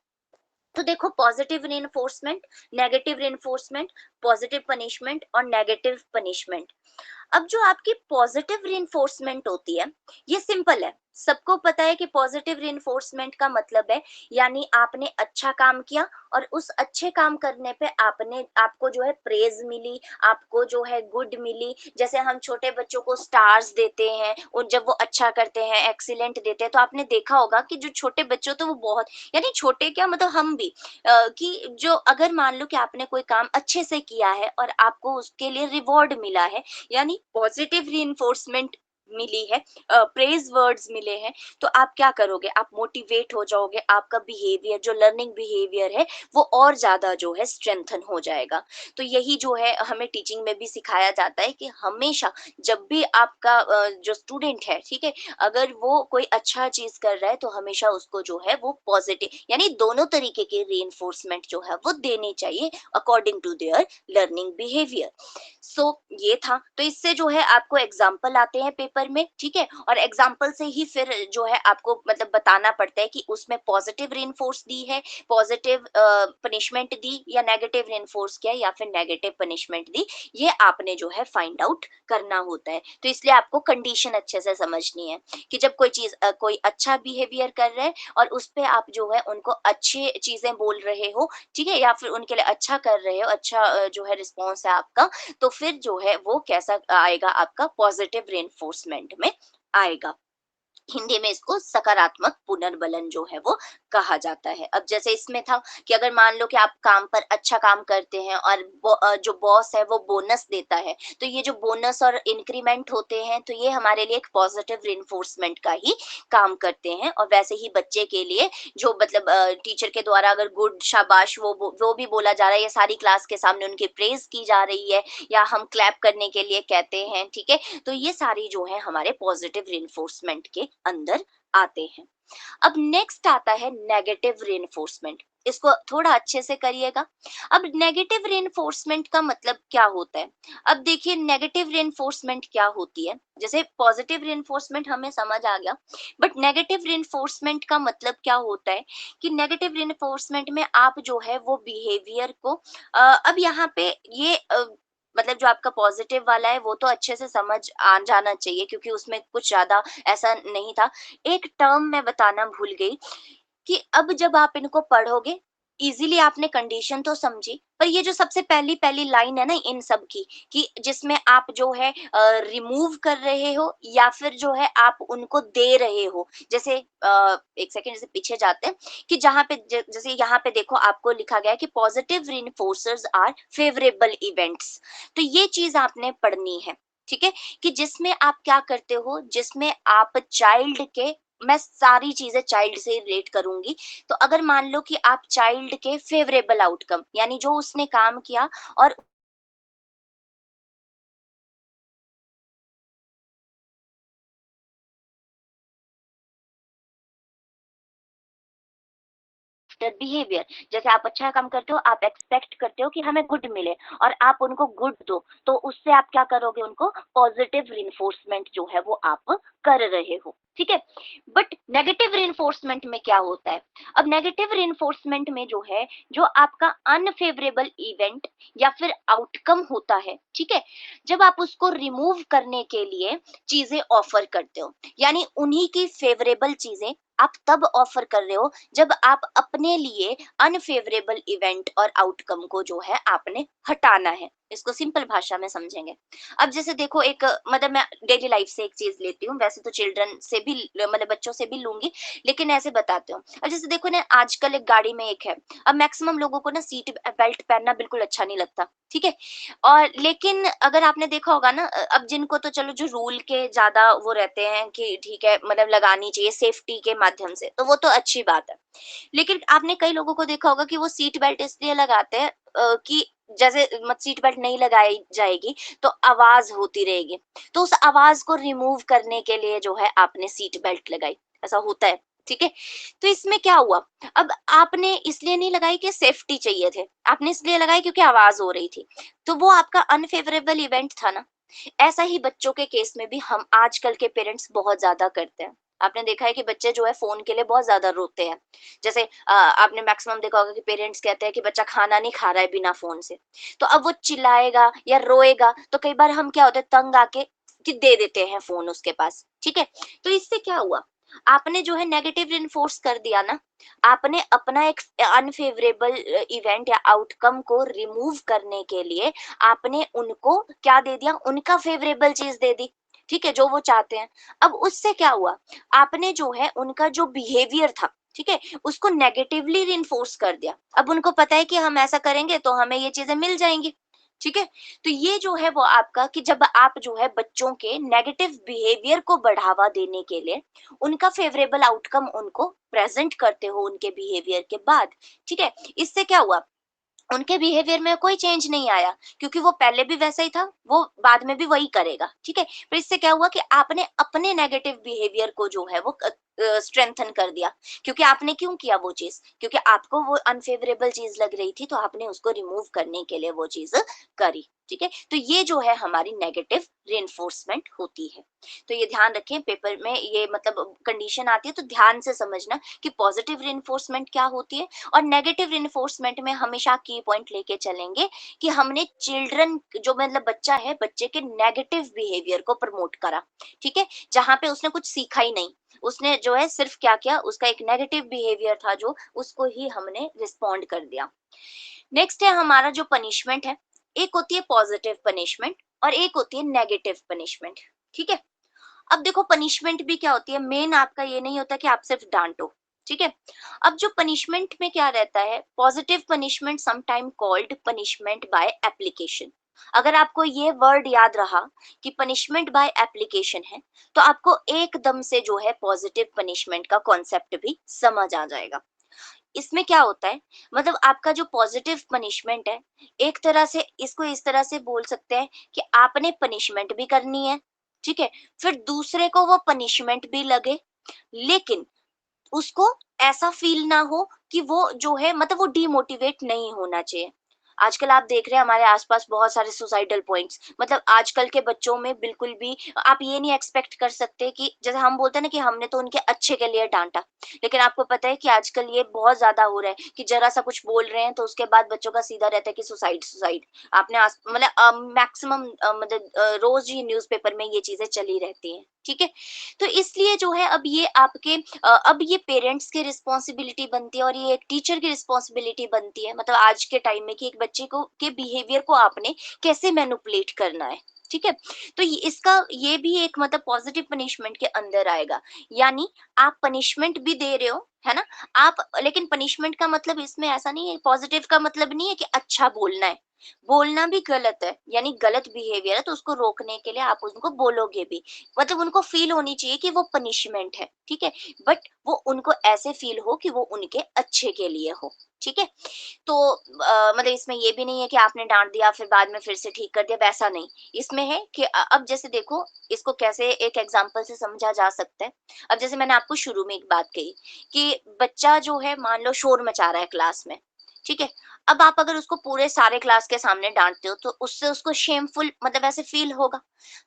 Speaker 1: तो देखो, positive reinforcement, negative reinforcement, positive punishment और नेगेटिव पनिशमेंट। अब जो आपकी पॉजिटिव रिइंफोर्समेंट होती है, ये सिंपल है, सबको पता है कि पॉजिटिव रिइंफोर्समेंट का मतलब है, यानी आपने अच्छा काम किया और उस अच्छे काम करने पे आपको जो है प्रेज मिली, आपको जो है गुड मिली। जैसे हम छोटे बच्चों को स्टार्स देते हैं और जब वो अच्छा करते हैं, एक्सीलेंट देते हैं, तो आपने देखा होगा कि जो छोटे बच्चे होते हैं वो बहुत, यानी छोटे क्या, मतलब हम भी कि जो अगर मान लो कि आपने कोई काम अच्छे से किया है और आपको उसके लिए रिवॉर्ड मिला है, यानी पॉजिटिव रीइंफोर्समेंट मिली है, प्रेज वर्ड्स मिले हैं, तो आप क्या करोगे, आप मोटिवेट हो जाओगे, आपका बिहेवियर जो लर्निंग बिहेवियर है वो और ज्यादा जो है स्ट्रेंथन हो जाएगा। तो यही जो है हमें टीचिंग में भी सिखाया जाता है कि हमेशा जब भी आपका जो स्टूडेंट है, ठीक है, अगर वो कोई अच्छा चीज कर रहा है तो हमेशा उसको जो है वो पॉजिटिव, यानी दोनों तरीके के रीइंफोर्समेंट जो है वो देनी चाहिए according to their learning behaviour. So ये था, तो इससे जो है आपको एग्जाम्पल आते हैं पेपर पेपर में, ठीक है, और एग्जाम्पल से ही फिर जो है आपको मतलब बताना पड़ता है कि उसमें पॉजिटिव रेनफोर्स दी है, पॉजिटिव पनिशमेंट दी, या नेगेटिव रेनफोर्स किया या फिर नेगेटिव पनिशमेंट दी, ये आपने जो है फाइंड आउट करना होता है। तो इसलिए आपको कंडीशन अच्छे से समझनी है कि जब कोई चीज कोई अच्छा बिहेवियर कर रहा है और उस पे आप जो है उनको अच्छी चीजें बोल रहे हो, ठीक है, या फिर उनके लिए अच्छा कर रहे हो, अच्छा जो है रिस्पॉन्स है आपका, तो फिर जो है वो कैसा आएगा, आपका पॉजिटिव रेनफोर्समेंट में आएगा। हिंदी में इसको सकारात्मक पुनर्बलन जो है वो कहा जाता है। अब जैसे इसमें था कि अगर मान लो कि आप काम पर अच्छा काम करते हैं और जो बॉस है वो बोनस देता है, तो ये जो बोनस और इंक्रीमेंट होते हैं, तो ये हमारे लिए एक पॉजिटिव रिइंफोर्समेंट का ही काम करते हैं। और वैसे ही बच्चे के लिए जो मतलब टीचर के द्वारा अगर गुड शाबाश वो भी बोला जा रहा है, ये सारी क्लास के सामने उनकी प्रेज की जा रही है, या हम क्लैप करने के लिए कहते हैं, ठीक है, तो ये सारी जो है हमारे पॉजिटिव रिइंफोर्समेंट के अंदर आते हैं। अब नेक्स्ट आता है नेगेटिव रेनफोर्समेंट। इसको थोड़ा अच्छे से करिएगा। अब नेगेटिव रेनफोर्समेंट का मतलब क्या होता है? अब देखिए नेगेटिव रेनफोर्समेंट क्या होती है। जैसे पॉजिटिव रेनफोर्समेंट हमें समझ आ गया, बट नेगेटिव रेनफोर्समेंट का मतलब क्या होता है कि नेगेटिव रेनफोर्समेंट में आप जो है वो बिहेवियर को अब यहाँ पे ये मतलब जो आपका पॉजिटिव वाला है वो तो अच्छे से समझ आ जाना चाहिए, क्योंकि उसमें कुछ ज्यादा ऐसा नहीं था। एक टर्म मैं बताना भूल गई कि अब जब आप इनको पढ़ोगे, इजीली आपने कंडीशन तो समझी, पर ये जो सबसे पहली पहली लाइन है ना इन सब की, कि जिसमें आप जो है रिमूव कर रहे हो या फिर जो है आप उनको दे रहे हो। जैसे एक सेकेंड, जैसे पीछे जाते हैं कि जहाँ पे जैसे यहाँ पे देखो आपको लिखा गया है कि पॉजिटिव रिइंफोर्सर्स आर फेवरेबल इवेंट्स। तो ये चीज आपने पढ़नी है, ठीक है, कि जिसमें आप क्या करते हो, जिसमें आप चाइल्ड के, मैं सारी चीजें चाइल्ड से रिलेट करूंगी, तो अगर मान लो कि आप चाइल्ड के फेवरेबल आउटकम, यानी जो उसने काम किया और बिहेवियर, जैसे आप अच्छा काम करते हो, आप एक्सपेक्ट करते हो कि हमें गुड मिले और आप उनको गुड दो, तो उससे आप क्या करोगे, उनको पॉजिटिव रिइंफोर्समेंट जो है वो आप कर रहे हो, ठीक है। बट नेगेटिव रिइंफोर्समेंट में क्या होता है? अब नेगेटिव रिइंफोर्समेंट में जो है, जो आपका अनफेवरेबल इवेंट या फिर आउटकम होता है, ठीक है, जब आप उसको रिमूव करने के लिए चीजें ऑफर करते हो, यानी उन्हीं की फेवरेबल चीजें आप तब ऑफर कर रहे हो जब आप अपने लिए अनफेवरेबल इवेंट और आउटकम को जो है आपने हटाना है। इसको सिंपल भाषा में समझेंगे। अब जैसे देखो एक मतलब मैं डेली लाइफ से एक चीज लेती हूँ, वैसे तो चिल्ड्रन से भी मतलब बच्चों से भी लूंगी, लेकिन ऐसे बताते हूँ। अब जैसे देखो ना, आजकल एक गाड़ी में एक है, अब मैक्सिमम लोगों को ना सीट बेल्ट पहनना बिल्कुल अच्छा नहीं लगता, ठीक है, और लेकिन अगर आपने देखा होगा ना, अब जिनको तो चलो जो रूल के ज्यादा वो रहते हैं कि ठीक है मतलब लगानी चाहिए सेफ्टी के माध्यम से, तो वो तो अच्छी बात है। लेकिन आपने कई लोगों को देखा होगा कि वो सीट बेल्ट इसलिए लगाते हैं कि जैसे मत सीट बेल्ट नहीं लगाई जाएगी तो आवाज होती रहेगी, तो उस आवाज को रिमूव करने के लिए जो है आपने सीट बेल्ट लगाई, ऐसा होता है, ठीक है। तो इसमें क्या हुआ, अब आपने इसलिए नहीं लगाई कि सेफ्टी चाहिए थे, आपने इसलिए लगाई क्योंकि आवाज हो रही थी, तो वो आपका अनफेवरेबल इवेंट था ना। ऐसा ही बच्चों के केस में भी हम आजकल के पेरेंट्स बहुत ज्यादा करते हैं। आपने देखा है कि बच्चे जो है फोन के लिए बहुत ज्यादा रोते हैं। जैसे आपने मैक्सिमम देखा होगा कि पेरेंट्स कहते हैं कि बच्चा खाना नहीं खा रहा है बिना फोन से, तो अब वो चिल्लाएगा या रोएगा, तो कई बार हम क्या होते हैं तंग आके कि दे देते हैं फोन उसके पास, ठीक है। तो इससे क्या हुआ, आपने जो है नेगेटिव इन्फोर्स कर दिया ना, आपने अपना एक अनफेवरेबल इवेंट या आउटकम को रिमूव करने के लिए आपने उनको क्या दे दिया, उनका फेवरेबल चीज दे दी, ठीक है, जो वो चाहते हैं। अब उससे क्या हुआ, आपने जो है उनका जो बिहेवियर था, ठीक है, उसको नेगेटिवली रिइंफोर्स कर दिया। अब उनको पता है कि हम ऐसा करेंगे तो हमें ये चीजें मिल जाएंगी, ठीक है। तो ये जो है वो आपका कि जब आप जो है बच्चों के नेगेटिव बिहेवियर को बढ़ावा देने के लिए उनका फेवरेबल आउटकम उनको प्रेजेंट करते हो उनके बिहेवियर के बाद, ठीक है। इससे क्या हुआ, उनके बिहेवियर में कोई चेंज नहीं आया, क्योंकि वो पहले भी वैसा ही था, वो बाद में भी वही करेगा, ठीक है। पर इससे क्या हुआ कि आपने अपने नेगेटिव बिहेवियर को जो है वो स्ट्रेंथन कर दिया, क्योंकि आपने क्यों किया वो चीज, क्योंकि आपको वो अनफेवरेबल चीज लग रही थी, तो आपने उसको रिमूव करने के लिए वो चीज करी। ठीक है, तो ये जो है हमारी नेगेटिव रिइंफोर्समेंट होती है। तो ये ध्यान रखें, पेपर में ये मतलब कंडीशन आती है तो ध्यान से समझना कि पॉजिटिव रिइंफोर्समेंट क्या होती है, और नेगेटिव रिइंफोर्समेंट में हमेशा की पॉइंट लेके चलेंगे कि हमने चिल्ड्रन जो मतलब बच्चा है, बच्चे के नेगेटिव बिहेवियर को प्रमोट करा। ठीक है, जहां पे उसने कुछ सीखा ही नहीं, उसने जो है सिर्फ क्या किया, उसका एक नेगेटिव बिहेवियर था जो, उसको ही हमने रिस्पॉन्ड कर दिया। नेक्स्ट है हमारा जो पनिशमेंट है, एक होती है पॉजिटिव पनिशमेंट और एक होती है नेगेटिव पनिशमेंट। ठीक है, अब देखो पनिशमेंट भी क्या होती है, मेन आपका ये नहीं होता कि आप सिर्फ डांटो। ठीक है, अब जो पनिशमेंट में क्या रहता है, positive punishment sometime called punishment by application. अगर आपको ये वर्ड याद रहा कि पनिशमेंट बाय एप्लीकेशन है, तो आपको एकदम से जो है पॉजिटिव पनिशमेंट का कॉन्सेप्ट भी समझ आ जाएगा। इसमें क्या होता है, मतलब आपका जो पॉजिटिव पनिशमेंट है, एक तरह से इसको इस तरह से बोल सकते हैं कि आपने पनिशमेंट भी करनी है, ठीक है, फिर दूसरे को वो पनिशमेंट भी लगे, लेकिन उसको ऐसा फील ना हो कि वो जो है मतलब वो डीमोटिवेट नहीं होना चाहिए। आजकल आप देख रहे हैं हमारे आसपास बहुत सारे सुसाइडल पॉइंट्स, मतलब आजकल के बच्चों में बिल्कुल भी आप ये नहीं एक्सपेक्ट कर सकते कि जैसे हम बोलते हैं ना कि हमने तो उनके अच्छे के लिए डांटा, लेकिन आपको पता है कि आजकल ये बहुत ज्यादा हो रहा है कि जरा सा कुछ बोल रहे हैं तो उसके बाद बच्चों का सीधा रहता है कि सुसाइड सुसाइड। आपने मतलब मैक्सिमम मतलब रोज ही न्यूज़पेपर में ये चीजें चली रहती हैं। ठीक है, तो इसलिए जो है अब ये आपके अब ये पेरेंट्स की रिस्पॉन्सिबिलिटी बनती है और ये एक टीचर की रिस्पॉन्सिबिलिटी बनती है, मतलब आज के टाइम में कि एक बच्चे को के बिहेवियर को आपने कैसे मैनिपुलेट करना है। ठीक है, तो इसका ये भी एक मतलब पॉजिटिव पनिशमेंट के अंदर आएगा, यानी आप पनिशमेंट भी दे रहे हो, है ना, आप, लेकिन पनिशमेंट का मतलब इसमें ऐसा नहीं है, पॉजिटिव का मतलब नहीं है कि अच्छा बोलना है, बोलना भी गलत है, यानी गलत बिहेवियर है तो उसको रोकने के लिए आप उनको बोलोगे भी, मतलब उनको फील होनी चाहिए कि वो पनिशमेंट है। ठीक है, बट वो उनको ऐसे फील हो कि वो उनके अच्छे के लिए हो। ठीक है, तो मतलब इसमें ये भी नहीं है कि आपने डांट दिया फिर बाद में फिर से ठीक कर दिया, वैसा नहीं। इसमें है कि अब जैसे देखो इसको कैसे एक एग्जांपल से समझा जा सकता है। अब जैसे मैंने आपको शुरू में एक बात कही कि बच्चा जो है मान लो शोर मचा रहा है क्लास में। ठीक है, अब आप अगर उसको पूरे सारे क्लास के सामने डांटते हो तो उससे उसको शेमफुल मतलब ऐसे फील होगा।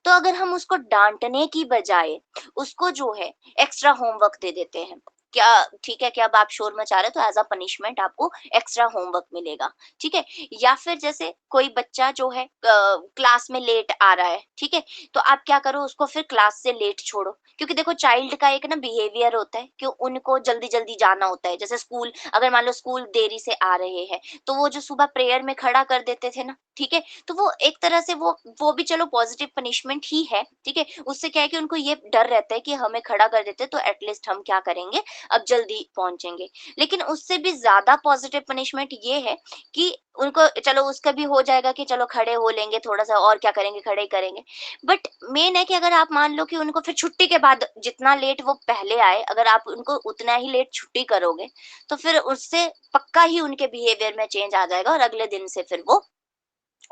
Speaker 1: तो अगर हम उसको डांटने की बजाय उसको जो है एक्स्ट्रा होमवर्क दे देते हैं, क्या ठीक है, कि अब आप शोर मचा रहे हो तो एज अ पनिशमेंट आपको एक्स्ट्रा होमवर्क मिलेगा। ठीक है, या फिर जैसे कोई बच्चा जो है क्लास में लेट आ रहा है, ठीक है, तो आप क्या करो, उसको फिर क्लास से लेट छोड़ो, क्योंकि देखो चाइल्ड का एक ना बिहेवियर होता है कि उनको जल्दी जल्दी जाना होता है। जैसे स्कूल, अगर मान लो स्कूल देरी से आ रहे हैं तो वो जो सुबह प्रेयर में खड़ा कर देते थे ना, ठीक है, तो वो एक तरह से वो भी चलो पॉजिटिव पनिशमेंट ही है। ठीक है, उससे क्या है कि उनको ये डर रहता है कि हमें खड़ा कर देते तो एटलीस्ट हम क्या करेंगे, अब जल्दी पहुंचेंगे। लेकिन उससे भी ज्यादा पॉजिटिव पनिशमेंट ये है कि उनको चलो उसका भी हो जाएगा कि चलो खड़े हो लेंगे, थोड़ा सा और क्या करेंगे, खड़े ही करेंगे। बट मेन है कि अगर आप मान लो कि उनको फिर छुट्टी के बाद जितना लेट वो पहले आए, अगर आप उनको उतना ही लेट छुट्टी करोगे तो फिर उससे पक्का ही उनके बिहेवियर में चेंज आ जाएगा और अगले दिन से फिर वो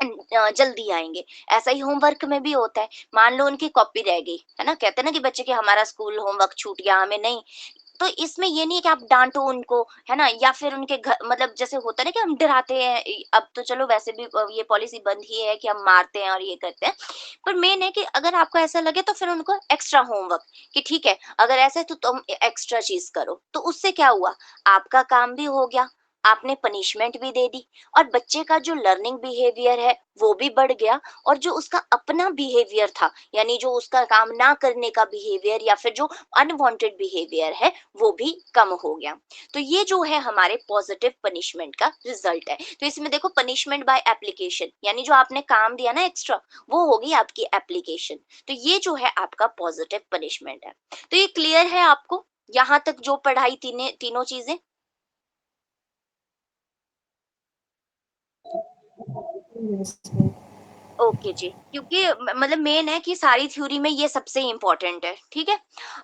Speaker 1: जल्दी आएंगे। ऐसा ही होमवर्क में भी होता है, मान लो उनकी कॉपी रह गई, है ना, कहते हैं ना कि बच्चे के हमारा स्कूल होमवर्क छूट गया, हमें नहीं। तो इसमें ये नहीं है कि आप डांटो उनको, है ना, या फिर उनके घर मतलब जैसे होता है ना कि हम डराते हैं, अब तो चलो वैसे भी ये पॉलिसी बंद ही है कि हम मारते हैं और ये करते हैं। पर मेन है कि अगर आपको ऐसा लगे तो फिर उनको एक्स्ट्रा होमवर्क, कि ठीक है अगर ऐसा है तो तुम एक्स्ट्रा चीज करो, तो उससे क्या हुआ, आपका काम भी हो गया, आपने पनिशमेंट भी दे दी, और बच्चे का जो लर्निंग बिहेवियर है वो भी बढ़ गया, और जो उसका अपना बिहेवियर था, यानी जो उसका काम ना करने का बिहेवियर या फिर जो अनवांटेड बिहेवियर है वो भी कम हो गया। तो ये जो है हमारे पॉजिटिव पनिशमेंट का रिजल्ट है। तो इसमें देखो पनिशमेंट बाय एप्लीकेशन, यानी जो आपने काम दिया ना एक्स्ट्रा, वो होगी आपकी एप्लीकेशन। तो ये जो है आपका पॉजिटिव पनिशमेंट है। तो ये क्लियर है आपको यहाँ तक जो पढ़ाई तीनों चीजें?
Speaker 2: Yes ma'am.
Speaker 1: ओके जी, क्योंकि मतलब मेन है कि सारी थ्योरी में ये सबसे इम्पोर्टेंट है, ठीक है?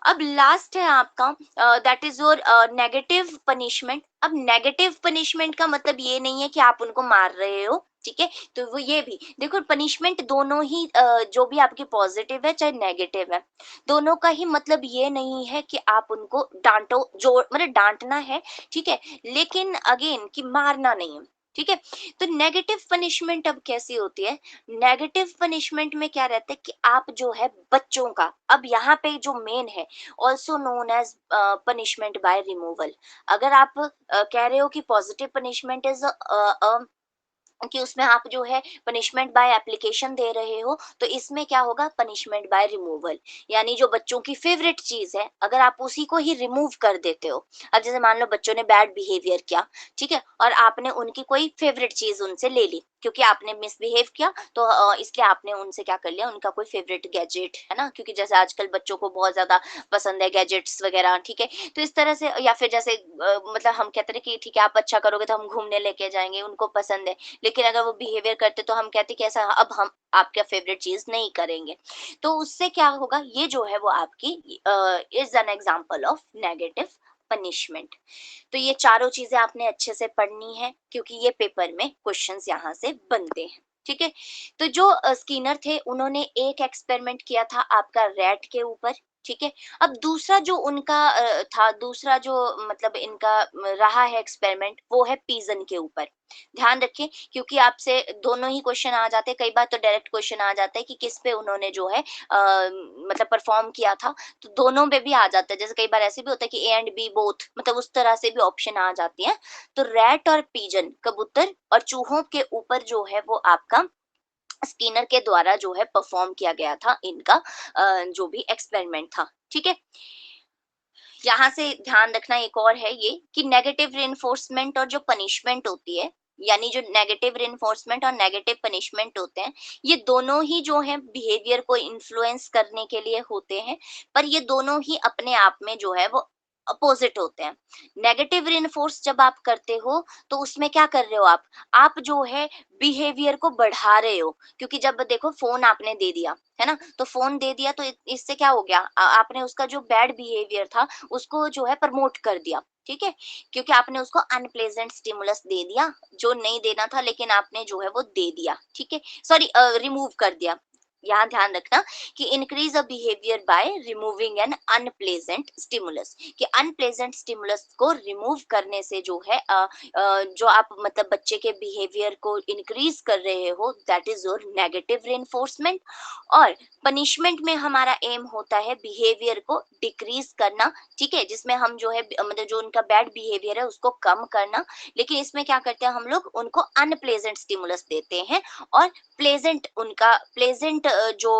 Speaker 1: अब लास्ट है आपका that is your negative punishment. अब नेगेटिव पनिशमेंट का मतलब ये नहीं है कि आप उनको मार रहे हो, ठीक है? तो वो ये भी देखो, पनिशमेंट दोनों ही जो भी आपकी पॉजिटिव है चाहे नेगेटिव है, दोनों का ही मतलब ये नहीं है कि आप उनको डाँटो, जो मतलब डाँटना है, ठीक है? लेकिन अगेन कि मारना नहीं है, ठीक है? तो नेगेटिव पनिशमेंट अब कैसी होती है? नेगेटिव पनिशमेंट में क्या रहता है कि आप जो है बच्चों का, अब यहाँ पे जो मेन है, also known as punishment by removal. अगर आप कह रहे हो कि पॉजिटिव पनिशमेंट इज कि उसमें आप जो है पनिशमेंट बाय एप्लीकेशन दे रहे हो, तो इसमें क्या होगा, पनिशमेंट बाय रिमूवल। यानी जो बच्चों की फेवरेट चीज है, अगर आप उसी को ही रिमूव कर देते हो। अब जैसे मान लो बच्चों ने बैड बिहेवियर किया, ठीक है, और आपने उनकी कोई फेवरेट चीज उनसे ले ली, क्योंकि आपने मिसबिहेव किया, तो इसलिए आपने उनसे क्या कर लिया, उनका कोई फेवरेट गैजेट है ना, क्योंकि जैसे आजकल बच्चों को बहुत ज्यादा पसंद है गैजेट्स वगैरह, ठीक है? तो इस तरह से, या फिर जैसे मतलब हम कहते हैं कि ठीक है आप अच्छा करोगे तो हम घूमने लेके जाएंगे, उनको पसंद है, लेकिन अगर वो बिहेवियर करते तो हम कहते कि ऐसा अब हम आपका फेवरेट चीज नहीं करेंगे। तो उससे क्या होगा, ये जो है वो आपकी is an example of negative punishment. तो ये चारों चीजें आपने अच्छे से पढ़नी है, क्योंकि ये पेपर में क्वेश्चंस यहाँ से बनते हैं, ठीक है? तो जो स्किनर थे, उन्होंने एक एक्सपेरिमेंट किया था आपका रैट के ऊपर, ठीक है? अब दूसरा जो उनका था, दूसरा जो मतलब इनका रहा है एक्सपेरिमेंट, वो है पिजन के ऊपर। ध्यान रखें, क्योंकि आपसे दोनों ही क्वेश्चन आ जाते हैं, कई बार तो डायरेक्ट क्वेश्चन आ जाता है कि किस पे उन्होंने जो है मतलब परफॉर्म किया था, तो दोनों पे भी आ जाता है। जैसे कई बार ऐसे भी होता है कि ए एंड बी बोथ, मतलब उस तरह से भी ऑप्शन आ जाती है। तो रैट और पिजन, कबूतर और चूहों के ऊपर जो है वो आपका स्किनर के द्वारा जो है परफॉर्म किया गया था इनका जो भी एक्सपेरिमेंट था, ठीक है? यहाँ से ध्यान रखना एक और है ये कि नेगेटिव रिइंफोर्समेंट और जो पनिशमेंट होती है, यानी जो नेगेटिव रिइंफोर्समेंट और नेगेटिव पनिशमेंट होते हैं, ये दोनों ही जो है बिहेवियर को इन्फ्लुएंस करने के लिए होते हैं, पर ये दोनों ही अपने आप में जो है वो अपोजिट होते हैं। नेगेटिव रिइंफोर्स जब आप करते हो, तो उसमें क्या कर रहे हो आप जो है बिहेवियर को बढ़ा रहे हो, क्योंकि जब देखो फोन आपने दे दिया, है ना? तो फोन दे दिया तो इससे क्या हो गया, आपने उसका जो बैड बिहेवियर था उसको जो है प्रमोट कर दिया, ठीक है? क्योंकि आपने उसको अनप्लेजेंट स्टिमुलस दे दिया, जो नहीं देना था, लेकिन आपने जो है वो दे दिया, ठीक है? सॉरी, रिमूव कर दिया। यहाँ ध्यान रखना कि increase a behaviour by removing N unpleasant stimulus, कि अनप्लेजेंट स्टिमुलस को रिमूव करने से जो है जो आप मतलब बच्चे के बिहेवियर को इंक्रीज कर रहे हो, that is your negative reinforcement. और पनिशमेंट में हमारा एम होता है बिहेवियर को डिक्रीज करना, ठीक है, जिसमें हम जो है मतलब जो उनका बैड बिहेवियर है उसको कम करना। लेकिन इसमें क्या करते हैं, हम लोग उनको अनप्लेजेंट स्टिमुलस देते हैं और प्लेजेंट उनका प्लेजेंट जो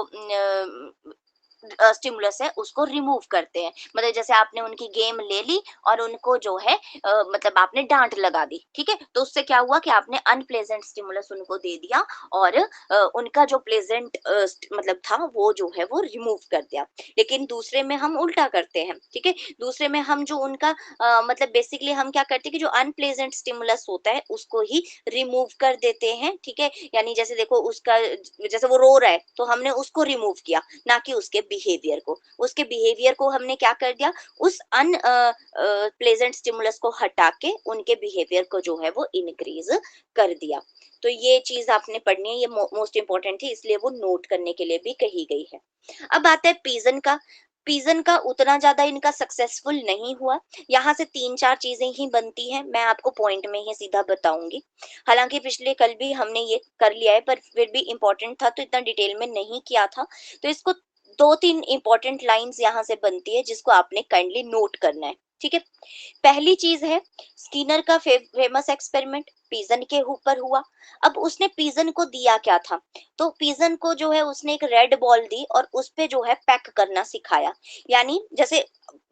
Speaker 1: स्टिमुलस है उसको रिमूव करते हैं। मतलब जैसे आपने उनकी गेम ले ली और उनको जो है मतलब आपने डांट लगा दी, ठीक है, तो उससे क्या हुआ कि आपने अनप्लेजेंट स्टिमुलस उनको दे दिया और उनका जो प्लेजेंट मतलब था वो जो है वो रिमूव कर दिया। लेकिन दूसरे में हम उल्टा करते हैं, ठीक है, दूसरे में हम जो उनका मतलब बेसिकली हम क्या करते हैं कि जो अनप्लेजेंट स्टिमुलस होता है उसको ही रिमूव कर देते हैं, ठीक है? यानी जैसे देखो उसका जैसे वो रो रहा है तो हमने उसको रिमूव किया, ना कि उसके बिहेवियर को। उसके बिहेवियर को हमने क्या कर दिया, उस अन प्लेजेंट स्टिमुलस को हटा के उनके बिहेवियर को जो है वो इंक्रीज कर दिया। तो ये चीज आपने पढ़नी है, ये मोस्ट इंपॉर्टेंट थी, इसलिए वो नोट करने के लिए भी कही गई है। अब आता है पिजन का। पिजन का उतना ज्यादा इनका सक्सेसफुल नहीं हुआ। यहाँ से 3-4 चीजें ही बनती हैं, मैं आपको पॉइंट में ही सीधा बताऊंगी। हालांकि पिछले कल भी हमने ये कर लिया है, पर फिर भी इम्पोर्टेंट था तो इतना डिटेल में नहीं किया था। तो इसको 2-3 इंपॉर्टेंट लाइंस यहाँ से बनती है जिसको आपने काइंडली नोट करना है, ठीक है? पहली चीज है, स्किनर का फेमस एक्सपेरिमेंट पिजन के ऊपर हुआ। अब उसने पिजन को दिया क्या था, तो पिजन को जो है उसने एक रेड बॉल दी और उस पे जो है पैक करना सिखाया। यानी जैसे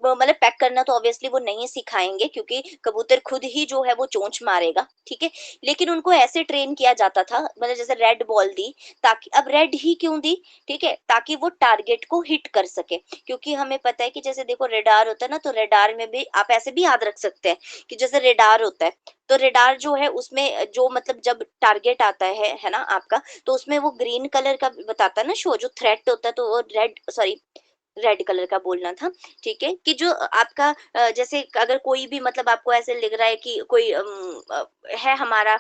Speaker 1: मतलब पैक करना तो ऑब्वियसली वो नहीं सिखाएंगे, क्योंकि कबूतर खुद ही जो है वो चोंच मारेगा, ठीक है। लेकिन उनको ऐसे ट्रेन किया जाता था, मतलब जैसे रेड बॉल दी, ताकि, अब रेड ही क्यों दी, ठीक है, ताकि वो टारगेट को हिट कर सके। क्योंकि हमें पता है कि जैसे देखो रेडार होता है ना, तो रेडार में भी आप ऐसे भी याद रख सकते हैं कि जैसे रेडार होता है, तो रेडार जो है उसमें जो मतलब जब टारगेट आता है ना आपका, तो उसमें वो ग्रीन कलर का बताता है ना शो, जो थ्रेट होता है, तो वो रेड, सॉरी, रेड कलर का बोलना था, ठीक है, कि जो आपका जैसे अगर कोई भी मतलब आपको ऐसे लग रहा है कि कोई है हमारा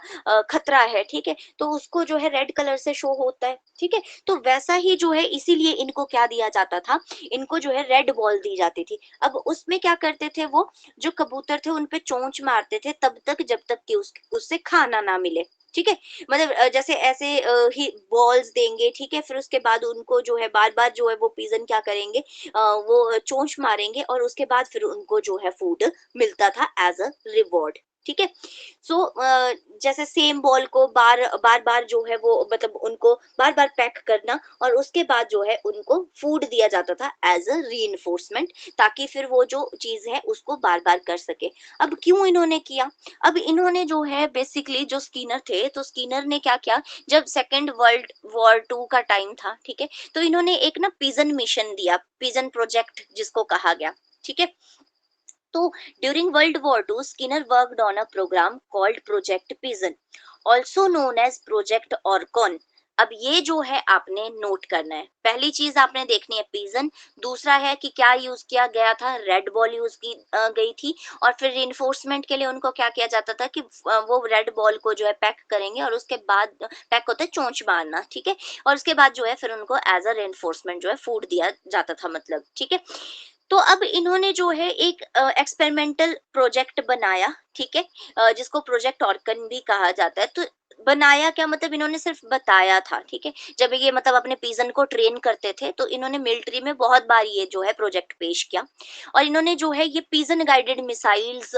Speaker 1: खतरा है, ठीक है, तो उसको जो है रेड कलर से शो होता है, ठीक है। तो वैसा ही जो है, इसीलिए इनको क्या दिया जाता था, इनको जो है रेड बॉल दी जाती थी। अब उसमें क्या करते थे वो, जो कबूतर थे उन पे चोंच मारते थे तब तक जब तक कि उससे खाना ना मिले, ठीक है। मतलब जैसे ऐसे ही बॉल्स देंगे, ठीक है, फिर उसके बाद उनको जो है बार बार जो है वो पिजन क्या करेंगे, वो चोंच मारेंगे, और उसके बाद फिर उनको जो है फूड मिलता था एज अ रिवॉर्ड, ठीक है। सो जैसे सेम बॉल को बार बार बार जो है वो मतलब उनको बार बार पैक करना, और उसके बाद जो है उनको फूड दिया जाता था एज अ रीइंफोर्समेंट, ताकि फिर वो जो चीज है उसको बार बार कर सके। अब क्यों इन्होंने किया, अब इन्होंने जो है बेसिकली जो स्कीनर थे, तो स्कीनर ने क्या किया, जब सेकेंड वर्ल्ड वॉर 2 का टाइम था, ठीक है, तो इन्होंने एक ना पिजन मिशन दिया, पिजन प्रोजेक्ट जिसको कहा गया, ठीक है। तो during world war 2 Skinner worked on a programme called project pigeon, also known as project Orcon. अब ये जो है आपने नोट करना है, पहली चीज आपने देखनी है पिजन, दूसरा है कि क्या यूज किया गया था, रेड बॉल यूज की गई थी, और फिर रिइंफोर्समेंट के लिए उनको क्या किया जाता था कि वो रेड बॉल को जो है पैक करेंगे, और उसके बाद पैक होता है चोंच मारना, ठीक है, और उसके बाद जो है फिर उनको एज अ रिइंफोर्समेंट जो है फूड दिया जाता था, मतलब, ठीक है। तो अब इन्होंने जो है एक एक्सपेरिमेंटल प्रोजेक्ट बनाया, ठीक है, जिसको प्रोजेक्ट ऑर्कन भी कहा जाता है। तो बनाया क्या, मतलब इन्होंने सिर्फ बताया था, ठीक है। जब ये मतलब अपने पिजन को ट्रेन करते थे, तो इन्होंने मिलिट्री में बहुत बार ये जो है प्रोजेक्ट पेश किया, और इन्होंने जो है ये पिजन गाइडेड मिसाइल्स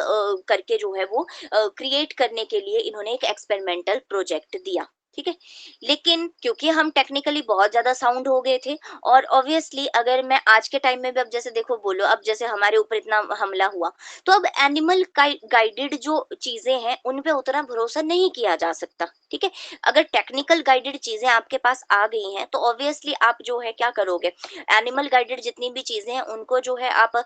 Speaker 1: करके जो है वो क्रिएट करने के लिए इन्होंने एक एक्सपेरिमेंटल प्रोजेक्ट दिया, ठीक है। लेकिन क्योंकि हम टेक्निकली बहुत ज्यादा साउंड हो गए थे, और ऑब्वियसली अगर मैं आज के टाइम में भी, अब जैसे देखो बोलो, अब जैसे हमारे ऊपर इतना हमला हुआ, तो अब एनिमल गाइडेड जो चीजें हैं उन पे उतना भरोसा नहीं किया जा सकता, ठीक है। अगर टेक्निकल गाइडेड चीजें आपके पास आ गई हैं, तो ऑब्वियसली आप जो है क्या करोगे, एनिमल गाइडेड जितनी भी चीजें हैं उनको जो है आप,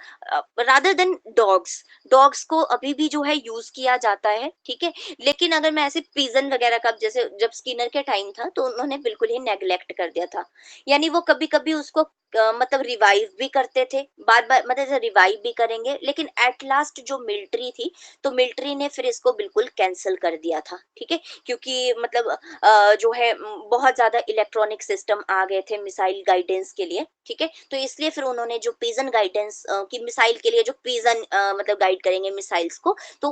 Speaker 1: रादर देन डॉग्स, डॉग्स को अभी भी जो है यूज किया जाता है, ठीक है। लेकिन अगर मैं ऐसे पिजन वगैरह का, जैसे जब स्किनर के टाइम था, तो उन्होंने बिल्कुल ही नेग्लेक्ट कर दिया था। यानी वो कभी कभी उसको मतलब रिवाइव भी करते थे, बार बार मतलब रिवाइव भी करेंगे, लेकिन एट लास्ट जो मिलिट्री थी, तो मिलिट्री ने फिर इसको बिल्कुल कैंसिल कर दिया था, ठीक है। क्योंकि मतलब जो है बहुत ज्यादा इलेक्ट्रॉनिक सिस्टम आ गए थे मिसाइल गाइडेंस के लिए, ठीक है। तो इसलिए फिर उन्होंने जो पिजन गाइडेंस की मिसाइल के लिए जो पिजन मतलब गाइड करेंगे मिसाइल्स को, तो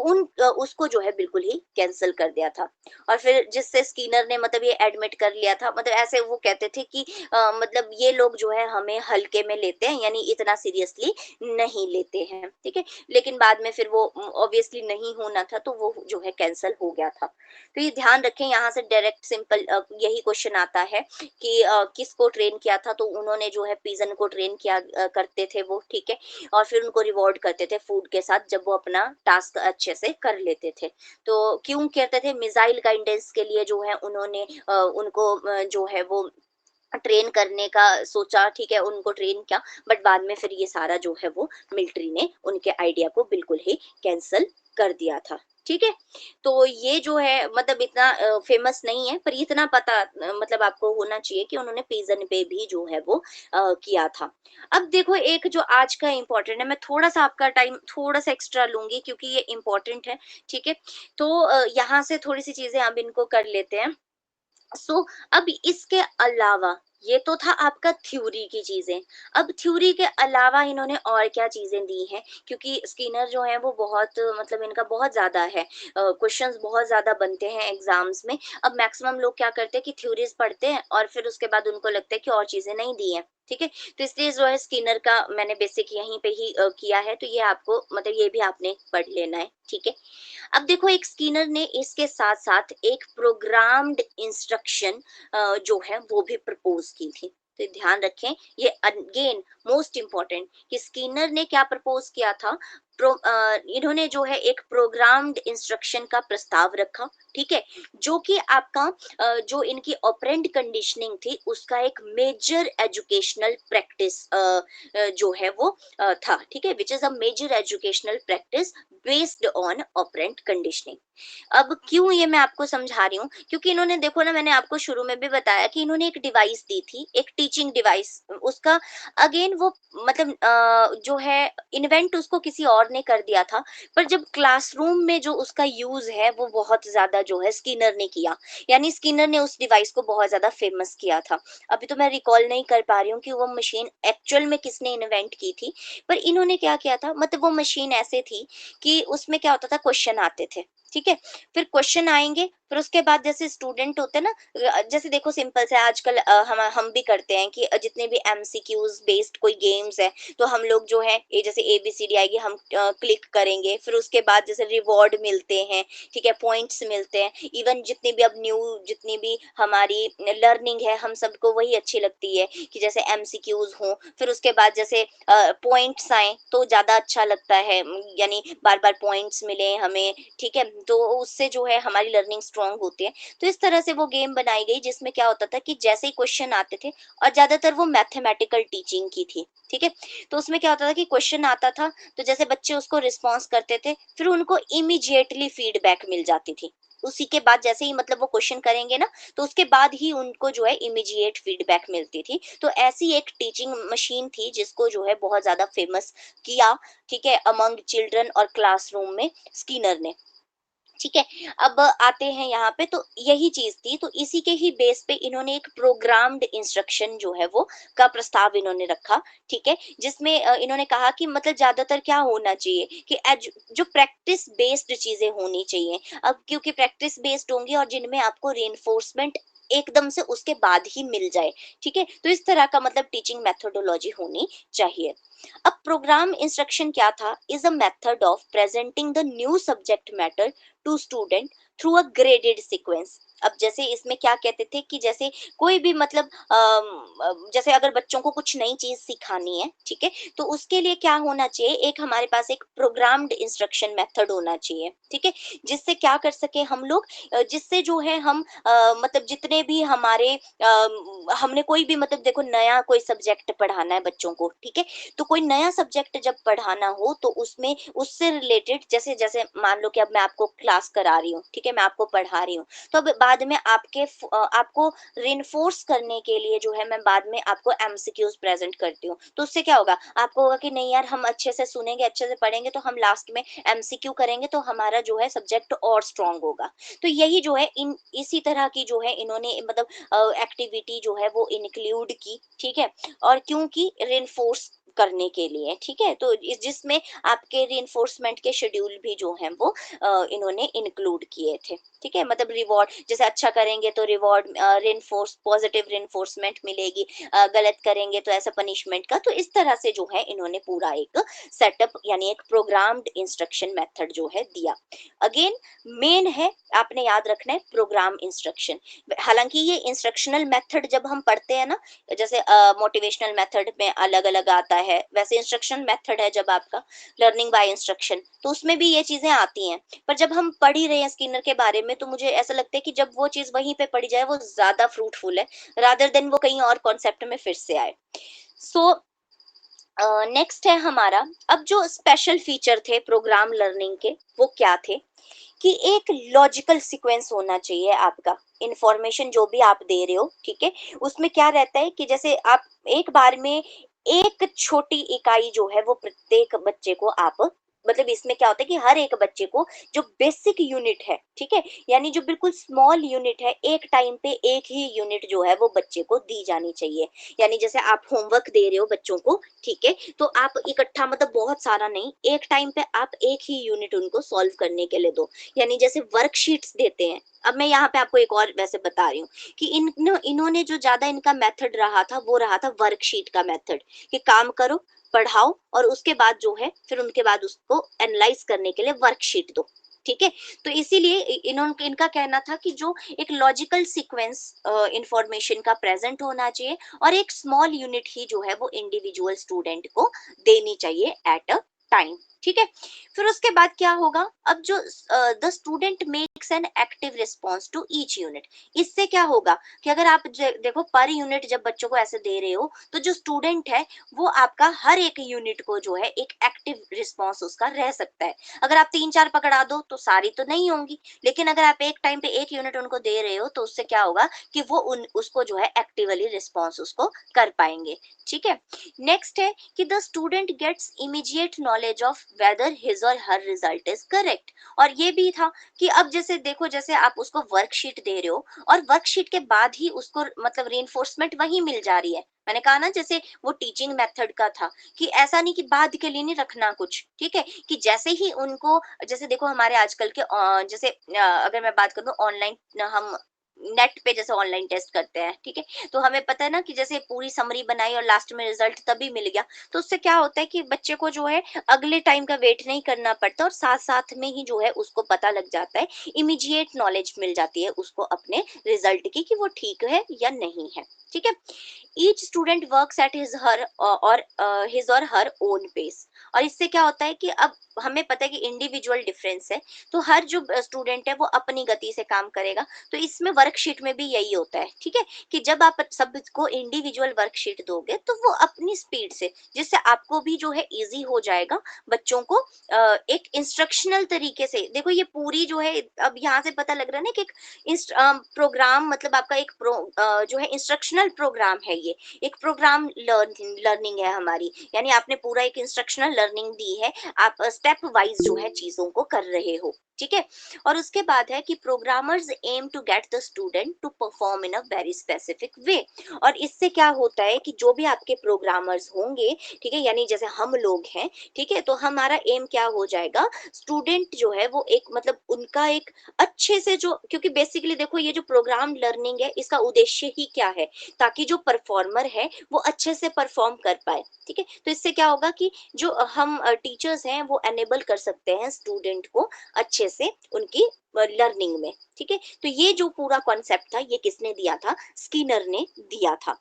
Speaker 1: उसको जो है बिल्कुल ही कैंसिल कर दिया था। और फिर जिससे स्कीनर ने मतलब ये एडमिट कर लिया था, मतलब ऐसे वो कहते थे कि मतलब ये लोग जो है हमें हल्के में लेते हैं, यानी इतना सीरियसली नहीं लेते हैं, ठीक है। लेकिन बाद में फिर वो ऑब्वियसली नहीं होना था, तो वो जो है कैंसिल हो गया था। तो ये ध्यान रखें, यहाँ से डायरेक्ट सिंपल यही क्वेश्चन आता है कि किसको ट्रेन किया था, तो उन्होंने जो है पिजन को ट्रेन किया करते थे वो, ठीक है। और फिर उनको रिवॉर्ड करते थे फूड के साथ, जब वो अपना टास्क अच्छे से कर लेते थे। तो क्यों कहते थे, मिसाइल गाइडेंस के लिए जो है उन्होंने उनको जो है वो ट्रेन करने का सोचा, ठीक है, उनको ट्रेन किया, बट बाद में फिर ये सारा जो है वो मिलिट्री ने उनके आइडिया को बिल्कुल ही कैंसल कर दिया था, ठीक है। तो ये जो है मतलब इतना फेमस नहीं है, पर इतना पता मतलब आपको होना चाहिए कि उन्होंने पिजन पे भी जो है वो किया था। अब देखो एक जो आज का इम्पोर्टेंट है, मैं थोड़ा सा आपका टाइम थोड़ा सा एक्स्ट्रा लूंगी क्योंकि ये इम्पोर्टेंट है, ठीक है। तो यहाँ से थोड़ी सी चीजें अब इनको कर लेते हैं। सो अब इसके अलावा, ये तो था आपका थ्योरी की चीजें। अब थ्योरी के अलावा इन्होंने और क्या चीजें दी हैं, क्योंकि स्किनर जो है वो बहुत मतलब इनका बहुत ज्यादा है, क्वेश्चंस बहुत ज्यादा बनते हैं एग्जाम्स में। अब मैक्सिमम लोग क्या करते हैं कि थ्योरीज पढ़ते हैं, और फिर उसके बाद उनको लगता है कि और चीजें नहीं दी हैं, ठीक है। तो इसलिए जो है स्किनर का मैंने बेसिक यहीं पे ही किया है, तो ये आपको मतलब ये भी आपने पढ़ लेना है, ठीक है। अब देखो एक स्किनर ने इसके साथ साथ एक प्रोग्राम्ड इंस्ट्रक्शन जो है वो भी प्रपोज की थी। तो ध्यान रखें, ये अगेन मोस्ट इम्पॉर्टेंट कि स्किनर ने क्या प्रपोज किया था। इन्होंने जो है एक प्रोग्राम्ड इंस्ट्रक्शन का प्रस्ताव रखा, ठीक है, जो कि आपका जो इनकी ऑपरेंट कंडीशनिंग थी उसका एक मेजर एजुकेशनल प्रैक्टिस जो है वो था, ठीक है, which is a major educational practice based on operant conditioning. अब क्यों ये मैं आपको समझा रही हूँ, क्योंकि इन्होंने देखो ना, मैंने आपको शुरू में भी बताया कि इन्होंने एक डिवाइस दी थी, एक टीचिंग डिवाइस, उसका अगेन वो मतलब जो है इन्वेंट उसको किसी और ने कर दिया था, पर जब क्लासरूम में जो उसका यूज है वो बहुत ज्यादा जो है स्किनर ने किया, यानी स्किनर ने उस डिवाइस को बहुत ज्यादा फेमस किया था। अभी तो मैं रिकॉल नहीं कर पा रही हूँ कि वो मशीन एक्चुअल में किसने इन्वेंट की थी, पर इन्होंने क्या किया था, मतलब वो मशीन ऐसे थी कि उसमें क्या होता था, क्वेश्चन आते थे, ठीक है, फिर क्वेश्चन आएंगे, फिर उसके बाद जैसे स्टूडेंट होते हैं ना, जैसे देखो सिंपल से आजकल हम भी करते हैं कि जितने भी एमसीक्यूज बेस्ड कोई गेम्स है, तो हम लोग जो है ये जैसे एबीसीडी आएगी, हम क्लिक करेंगे, फिर उसके बाद जैसे रिवॉर्ड मिलते हैं, ठीक है, पॉइंट्स मिलते हैं, इवन जितनी भी अब न्यू जितनी भी हमारी लर्निंग है, हम सबको वही अच्छी लगती है कि जैसे एमसीक्यूज हो, फिर उसके बाद जैसे पॉइंट्स आए तो ज्यादा अच्छा लगता है, यानी बार बार पॉइंट्स मिले हमें, ठीक है, तो उससे जो है हमारी लर्निंग स्ट्रांग होती है। तो इस तरह से वो गेम बनाई गई जिसमें क्या होता था कि जैसे ही क्वेश्चन आते थे, और ज्यादातर वो मैथमेटिकल टीचिंग की थी, ठीक है, तो उसमें क्या होता था कि क्वेश्चन आता था, तो जैसे बच्चे उसको रिस्पॉन्स करते थे, फिर उनको इमीडिएटली फीडबैक मिल जाती थी, उसी के बाद जैसे ही मतलब वो क्वेश्चन करेंगे ना, तो उसके बाद ही उनको जो है इमीडिएट फीडबैक मिलती थी। तो ऐसी एक टीचिंग मशीन थी जिसको जो है बहुत ज्यादा फेमस किया, ठीक है, अमंग चिल्ड्रन और क्लासरूम में स्किनर ने, ठीक है। अब आते हैं यहाँ पे, तो यही चीज थी, तो इसी के ही बेस पे इन्होंने एक प्रोग्राम्ड इंस्ट्रक्शन जो है वो का प्रस्ताव इन्होंने रखा, ठीक है, जिसमें इन्होंने कहा कि मतलब ज्यादातर क्या होना चाहिए कि जो प्रैक्टिस बेस्ड चीजें होनी चाहिए, अब क्योंकि प्रैक्टिस बेस्ड होंगी और जिनमें आपको रेनफोर्समेंट एकदम से उसके बाद ही मिल जाए, ठीक है, तो इस तरह का मतलब टीचिंग मेथोडोलॉजी होनी चाहिए। अब प्रोग्राम इंस्ट्रक्शन क्या था, is a method of presenting the new subject matter to student through a graded sequence. अब जैसे इसमें क्या कहते थे कि जैसे कोई भी मतलब जैसे अगर बच्चों को कुछ नई चीज सिखानी है, ठीक है, तो उसके लिए क्या होना चाहिए, एक हमारे पास एक प्रोग्राम्ड इंस्ट्रक्शन मेथड होना चाहिए, ठीक है, जिससे क्या कर सके हम लोग, जिससे जो है हम मतलब जितने भी हमारे हमने कोई भी मतलब देखो नया कोई सब्जेक्ट पढ़ाना है बच्चों को, ठीक है, तो कोई नया सब्जेक्ट जब पढ़ाना हो तो उसमें उससे रिलेटेड जैसे जैसे मान लो कि अब मैं आपको क्लास करा रही हूँ, ठीक है, मैं आपको पढ़ा रही हूँ, तो अब बाद में आपको रिइंफोर्स करने के लिए जो है मैं बाद में आपको एमसीक्यूज प्रेजेंट करती हूँ, तो उससे क्या होगा, आपको होगा कि नहीं यार हम अच्छे से सुनेंगे, अच्छे से पढ़ेंगे, तो हम लास्ट में एमसीक्यू करेंगे तो हमारा जो है सब्जेक्ट और स्ट्रांग होगा। तो यही जो है इन इसी तरह की जो है इन्होंने मतलब एक्टिविटी जो है वो इंक्लूड की, ठीक है, और क्योंकि रेनफोर्स करने के लिए, ठीक है, तो जिसमें आपके रिइंफोर्समेंट के शेड्यूल भी जो हैं वो इन्होंने इंक्लूड किए थे, ठीक है, मतलब रिवॉर्ड जैसे अच्छा करेंगे तो रिवॉर्ड रेनफोर्स पॉजिटिव रेनफोर्समेंट मिलेगी, गलत करेंगे तो ऐसा पनिशमेंट का, तो इस तरह से जो है इन्होंने पूरा एक सेटअप यानी एक प्रोग्राम्ड इंस्ट्रक्शन मेथड जो है दिया। अगेन मेन है, आपने याद रखना है प्रोग्राम इंस्ट्रक्शन। हालांकि ये इंस्ट्रक्शनल मेथड जब हम पढ़ते हैं ना, जैसे मोटिवेशनल मेथड में अलग अलग आता है, वैसे इंस्ट्रक्शनल मेथड है जब आपका लर्निंग बाय इंस्ट्रक्शन, तो उसमें भी ये चीजें आती हैं, पर जब हम पढ़ ही रहे हैं स्किनर के बारे में तो मुझे ऐसा लगता है कि जब वो चीज वहीं पे पढ़ी जाए वो ज्यादा फ्रूटफुल है, रादर देन वो कहीं और कॉन्सेप्ट में फिर से आए। सो नेक्स्ट है हमारा, अब जो स्पेशल फीचर थे प्रोग्राम लर्निंग के वो क्या थे, कि एक लॉजिकल सीक्वेंस होना चाहिए आपका, इंफॉर्मेशन जो भी आप दे रहे हो, ठीक है, उसमें क्या रहता है कि जैसे आप एक बार में एक छोटी इकाई जो है वो प्रत्येक बच्चे को आप मतलब इसमें क्या होता है कि हर एक बच्चे को जो बेसिक यूनिट है, ठीक है, यानी जो बिल्कुल स्मॉल यूनिट है, एक टाइम पे एक ही यूनिट जो है वो बच्चे को दी जानी चाहिए। यानी जैसे आप होमवर्क दे रहे हो बच्चों को, ठीक है, तो आप इकट्ठा मतलब बहुत सारा नहीं, एक टाइम पे आप एक ही यूनिट उनको सॉल्व करने के लिए दो, यानी जैसे वर्कशीट्स देते हैं। अब मैं यहाँ पे आपको एक और वैसे बता रही हूँ कि इन्होंने जो ज्यादा इनका मेथड रहा था वो रहा था वर्कशीट का मेथड, कि काम करो, पढ़ाओ, और उसके बाद जो है फिर उनके बाद उसको एनालाइज करने के लिए वर्कशीट दो, ठीक है। तो इसीलिए इनका कहना था कि जो एक लॉजिकल सीक्वेंस इंफॉर्मेशन का प्रेजेंट होना चाहिए और एक स्मॉल यूनिट ही जो है वो इंडिविजुअल स्टूडेंट को देनी चाहिए एट अ टाइम, ठीक है। फिर उसके बाद क्या होगा, अब जो the student makes an active response to each unit, इससे क्या होगा कि अगर आप देखो पर यूनिट जब बच्चों को ऐसे दे रहे हो तो जो स्टूडेंट है वो आपका हर एक यूनिट को जो है एक एक्टिव रिस्पॉन्स उसका रह सकता है। अगर आप 3-4 पकड़ा दो तो सारी तो नहीं होंगी, लेकिन अगर आप एक टाइम पे एक यूनिट उनको दे रहे हो तो उससे क्या होगा कि वो उसको जो है एक्टिवली रिस्पॉन्स उसको कर पाएंगे, ठीक है। नेक्स्ट है कि the student gets immediate knowledge of whether his or her result is correct. और ये भी था कि अब जैसे देखो, जैसे आप उसको वर्कशीट दे रहे हो और वर्कशीट के बाद ही उसको मतलब रीइंफोर्समेंट वही मिल जा रही है। मैंने कहा ना जैसे वो टीचिंग मेथड का था कि ऐसा नहीं कि बाद के लिए नहीं रखना कुछ, ठीक है। कि जैसे ही उनको, जैसे देखो हमारे आजकल के जैसे अगर मैं बात करूँ ऑनलाइन, हम नेट पे जैसे ऑनलाइन टेस्ट करते हैं, ठीक है। तो हमें पता है ना कि जैसे पूरी समरी बनाई और लास्ट में रिजल्ट तभी मिल गया, तो उससे क्या होता है कि बच्चे को जो है अगले टाइम का वेट नहीं करना पड़ता और साथ साथ में ही जो है उसको पता लग जाता है, इमीडिएट नॉलेज मिल जाती है उसको अपने रिजल्ट की कि वो ठीक है या नहीं है, ठीक है। Each student works at his her और his or her own pace. और इससे क्या होता है कि अब हमें पता है कि इंडिविजुअल डिफरेंस है, तो हर जो स्टूडेंट है वो अपनी गति से काम करेगा। तो इसमें वर्कशीट में भी यही होता है, ठीक है। कि जब आप सबको इंडिविजुअल वर्कशीट दोगे तो वो अपनी स्पीड से, जिससे आपको भी जो है इजी हो जाएगा बच्चों को एक इंस्ट्रक्शनल तरीके से। देखो ये पूरी जो है, अब यहाँ से पता लग रहा है ना कि एक प्रोग्राम मतलब आपका एक जो है इंस्ट्रक्शनल प्रोग्राम है, ये एक प्रोग्राम लर्निंग है हमारी, यानी आपने पूरा एक इंस्ट्रक्शनल लर्निंग दी है, आप स्टेप वाइज जो है चीजों को कर रहे हो, ठीक है। और उसके बाद है कि programmers aim to get the student to perform in a very specific way. और इससे क्या होता है कि जो भी आपके प्रोग्रामर्स होंगे, ठीक है, यानी जैसे हम लोग हैं, ठीक है, तो हमारा एम क्या हो जाएगा, स्टूडेंट जो है वो एक मतलब उनका एक अच्छे से जो, क्योंकि बेसिकली देखो ये जो प्रोग्राम लर्निंग है इसका उद्देश्य ही क्या है, ताकि जो परफॉर्मर है वो अच्छे से परफॉर्म कर पाए, ठीक है। तो इससे क्या होगा कि जो हम टीचर्स हैं वो एनेबल कर सकते हैं स्टूडेंट को अच्छे से उनकी लर्निंग में, ठीक है। तो ये जो पूरा कॉन्सेप्ट था ये किसने दिया था, स्किनर ने दिया था।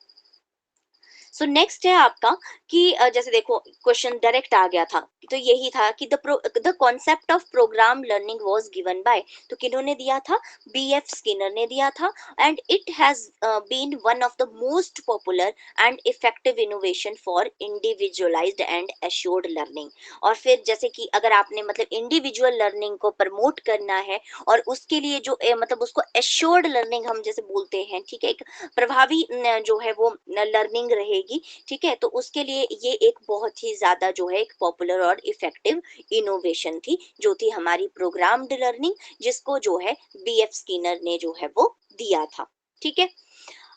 Speaker 1: सो नेक्स्ट है आपका कि जैसे देखो क्वेश्चन डायरेक्ट आ गया था, तो यही था कि the concept of programme learning was given by, तो किन्होंने दिया था, बीएफ स्किनर ने दिया था। And it has been one of the most popular and effective innovation for individualised and assured learning. और फिर जैसे कि अगर आपने मतलब इंडिविजुअल लर्निंग को प्रमोट करना है और उसके लिए जो मतलब उसको एश्योर्ड लर्निंग हम जैसे बोलते हैं, ठीक है, एक प्रभावी जो है वो लर्निंग रहेगी, ठीक है। तो उसके लिए ये एक बहुत ही ज्यादा जो है एक पॉपुलर और इफेक्टिव इनोवेशन थी, जो थी हमारी प्रोग्राम्ड लर्निंग, जिसको जो है बीएफ स्किनर ने जो है वो दिया था, ठीक है।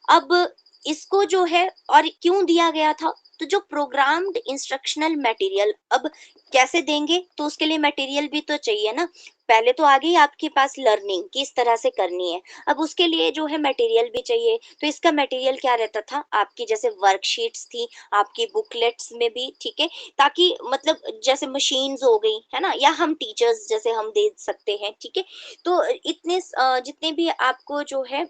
Speaker 1: अब इसको जो है और क्यों दिया गया था, तो जो प्रोग्राम्ड इंस्ट्रक्शनल मटेरियल अब कैसे देंगे, तो उसके लिए मटेरियल भी तो चाहिए ना। पहले तो आ गई आपके पास लर्निंग किस तरह से करनी है, अब उसके लिए जो है मटेरियल भी चाहिए। तो इसका मटेरियल क्या रहता था, आपकी जैसे वर्कशीट्स थी आपकी बुकलेट्स में भी, ठीक है, ताकि मतलब जैसे मशीन्स हो गई है ना, या हम टीचर्स जैसे हम दे सकते हैं, ठीक है। तो इतने जितने भी आपको जो है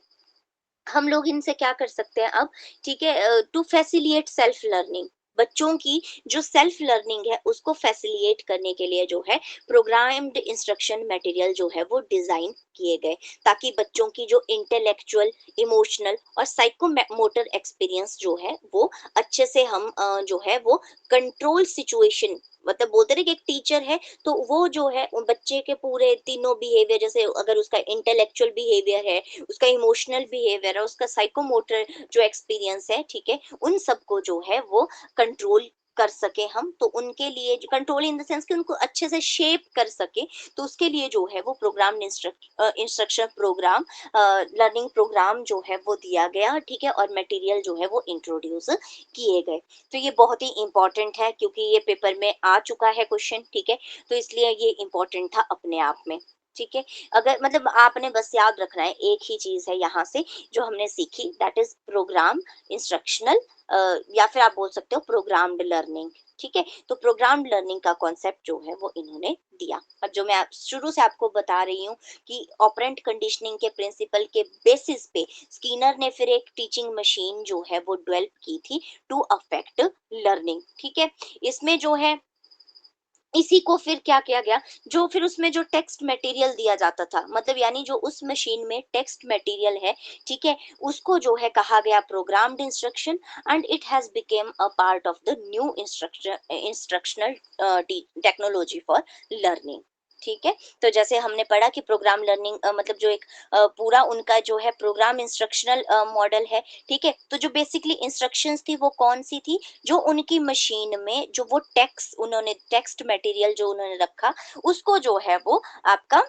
Speaker 1: हम लोग इनसे क्या कर सकते हैं अब, ठीक है, टू फैसिलिएट सेल्फ लर्निंग, बच्चों की जो सेल्फ लर्निंग है उसको फैसिलिएट करने के लिए जो है प्रोग्राम्ड इंस्ट्रक्शन मटेरियल जो है वो डिजाइन किए गए, ताकि बच्चों की जो इंटेलेक्चुअल, इमोशनल और साइकोमोटर एक्सपीरियंस जो है वो अच्छे से हम जो है वो कंट्रोल सिचुएशन, मतलब बोलते रहे कि एक टीचर है तो वो जो है उन बच्चे के पूरे तीनों बिहेवियर, जैसे अगर उसका इंटेलेक्चुअल बिहेवियर है, उसका इमोशनल बिहेवियर है, उसका साइकोमोटर जो एक्सपीरियंस है, ठीक है, उन सबको जो है वो कंट्रोल कर सके हम। तो उनके लिए कंट्रोल इन द सेंस कि उनको अच्छे से शेप कर सके, तो उसके लिए जो है वो programme instruction programme learning programme जो है वो दिया गया, ठीक है, और मटेरियल जो है वो इंट्रोड्यूस किए गए। तो ये बहुत ही इंपॉर्टेंट है क्योंकि ये पेपर में आ चुका है क्वेश्चन, ठीक है, तो इसलिए ये इंपॉर्टेंट था अपने आप में, ठीक है। अगर मतलब आपने बस याद रखना है, एक ही चीज है यहाँ से जो हमने सीखी, दैट इज प्रोग्राम इंस्ट्रक्शनल, या फिर आप बोल सकते हो प्रोग्राम्ड लर्निंग। ठीक है, तो प्रोग्राम्ड लर्निंग का कॉन्सेप्ट जो है वो इन्होंने दिया। अब जो मैं शुरू से आपको बता रही हूँ कि ऑपरेंट कंडीशनिंग के प्रिंसिपल के बेसिस पे स्कीनर ने फिर एक टीचिंग मशीन जो है वो डेवलप की थी टू अफेक्ट लर्निंग। ठीक है, इसमें जो है इसी को फिर क्या किया गया, जो फिर उसमें जो टेक्स्ट मटेरियल दिया जाता था, मतलब यानी जो उस मशीन में टेक्स्ट मटेरियल है, ठीक है, उसको जो है कहा गया programmed instruction, and it has became a part of the new instructional technology for learning. ठीक है, तो जैसे हमने पढ़ा कि प्रोग्राम लर्निंग मतलब जो एक पूरा उनका जो है प्रोग्राम इंस्ट्रक्शनल मॉडल है। ठीक है, तो जो बेसिकली इंस्ट्रक्शंस थी वो कौन सी थी, जो उनकी मशीन में जो वो टेक्स्ट मटेरियल जो उन्होंने रखा, उसको जो है वो आपका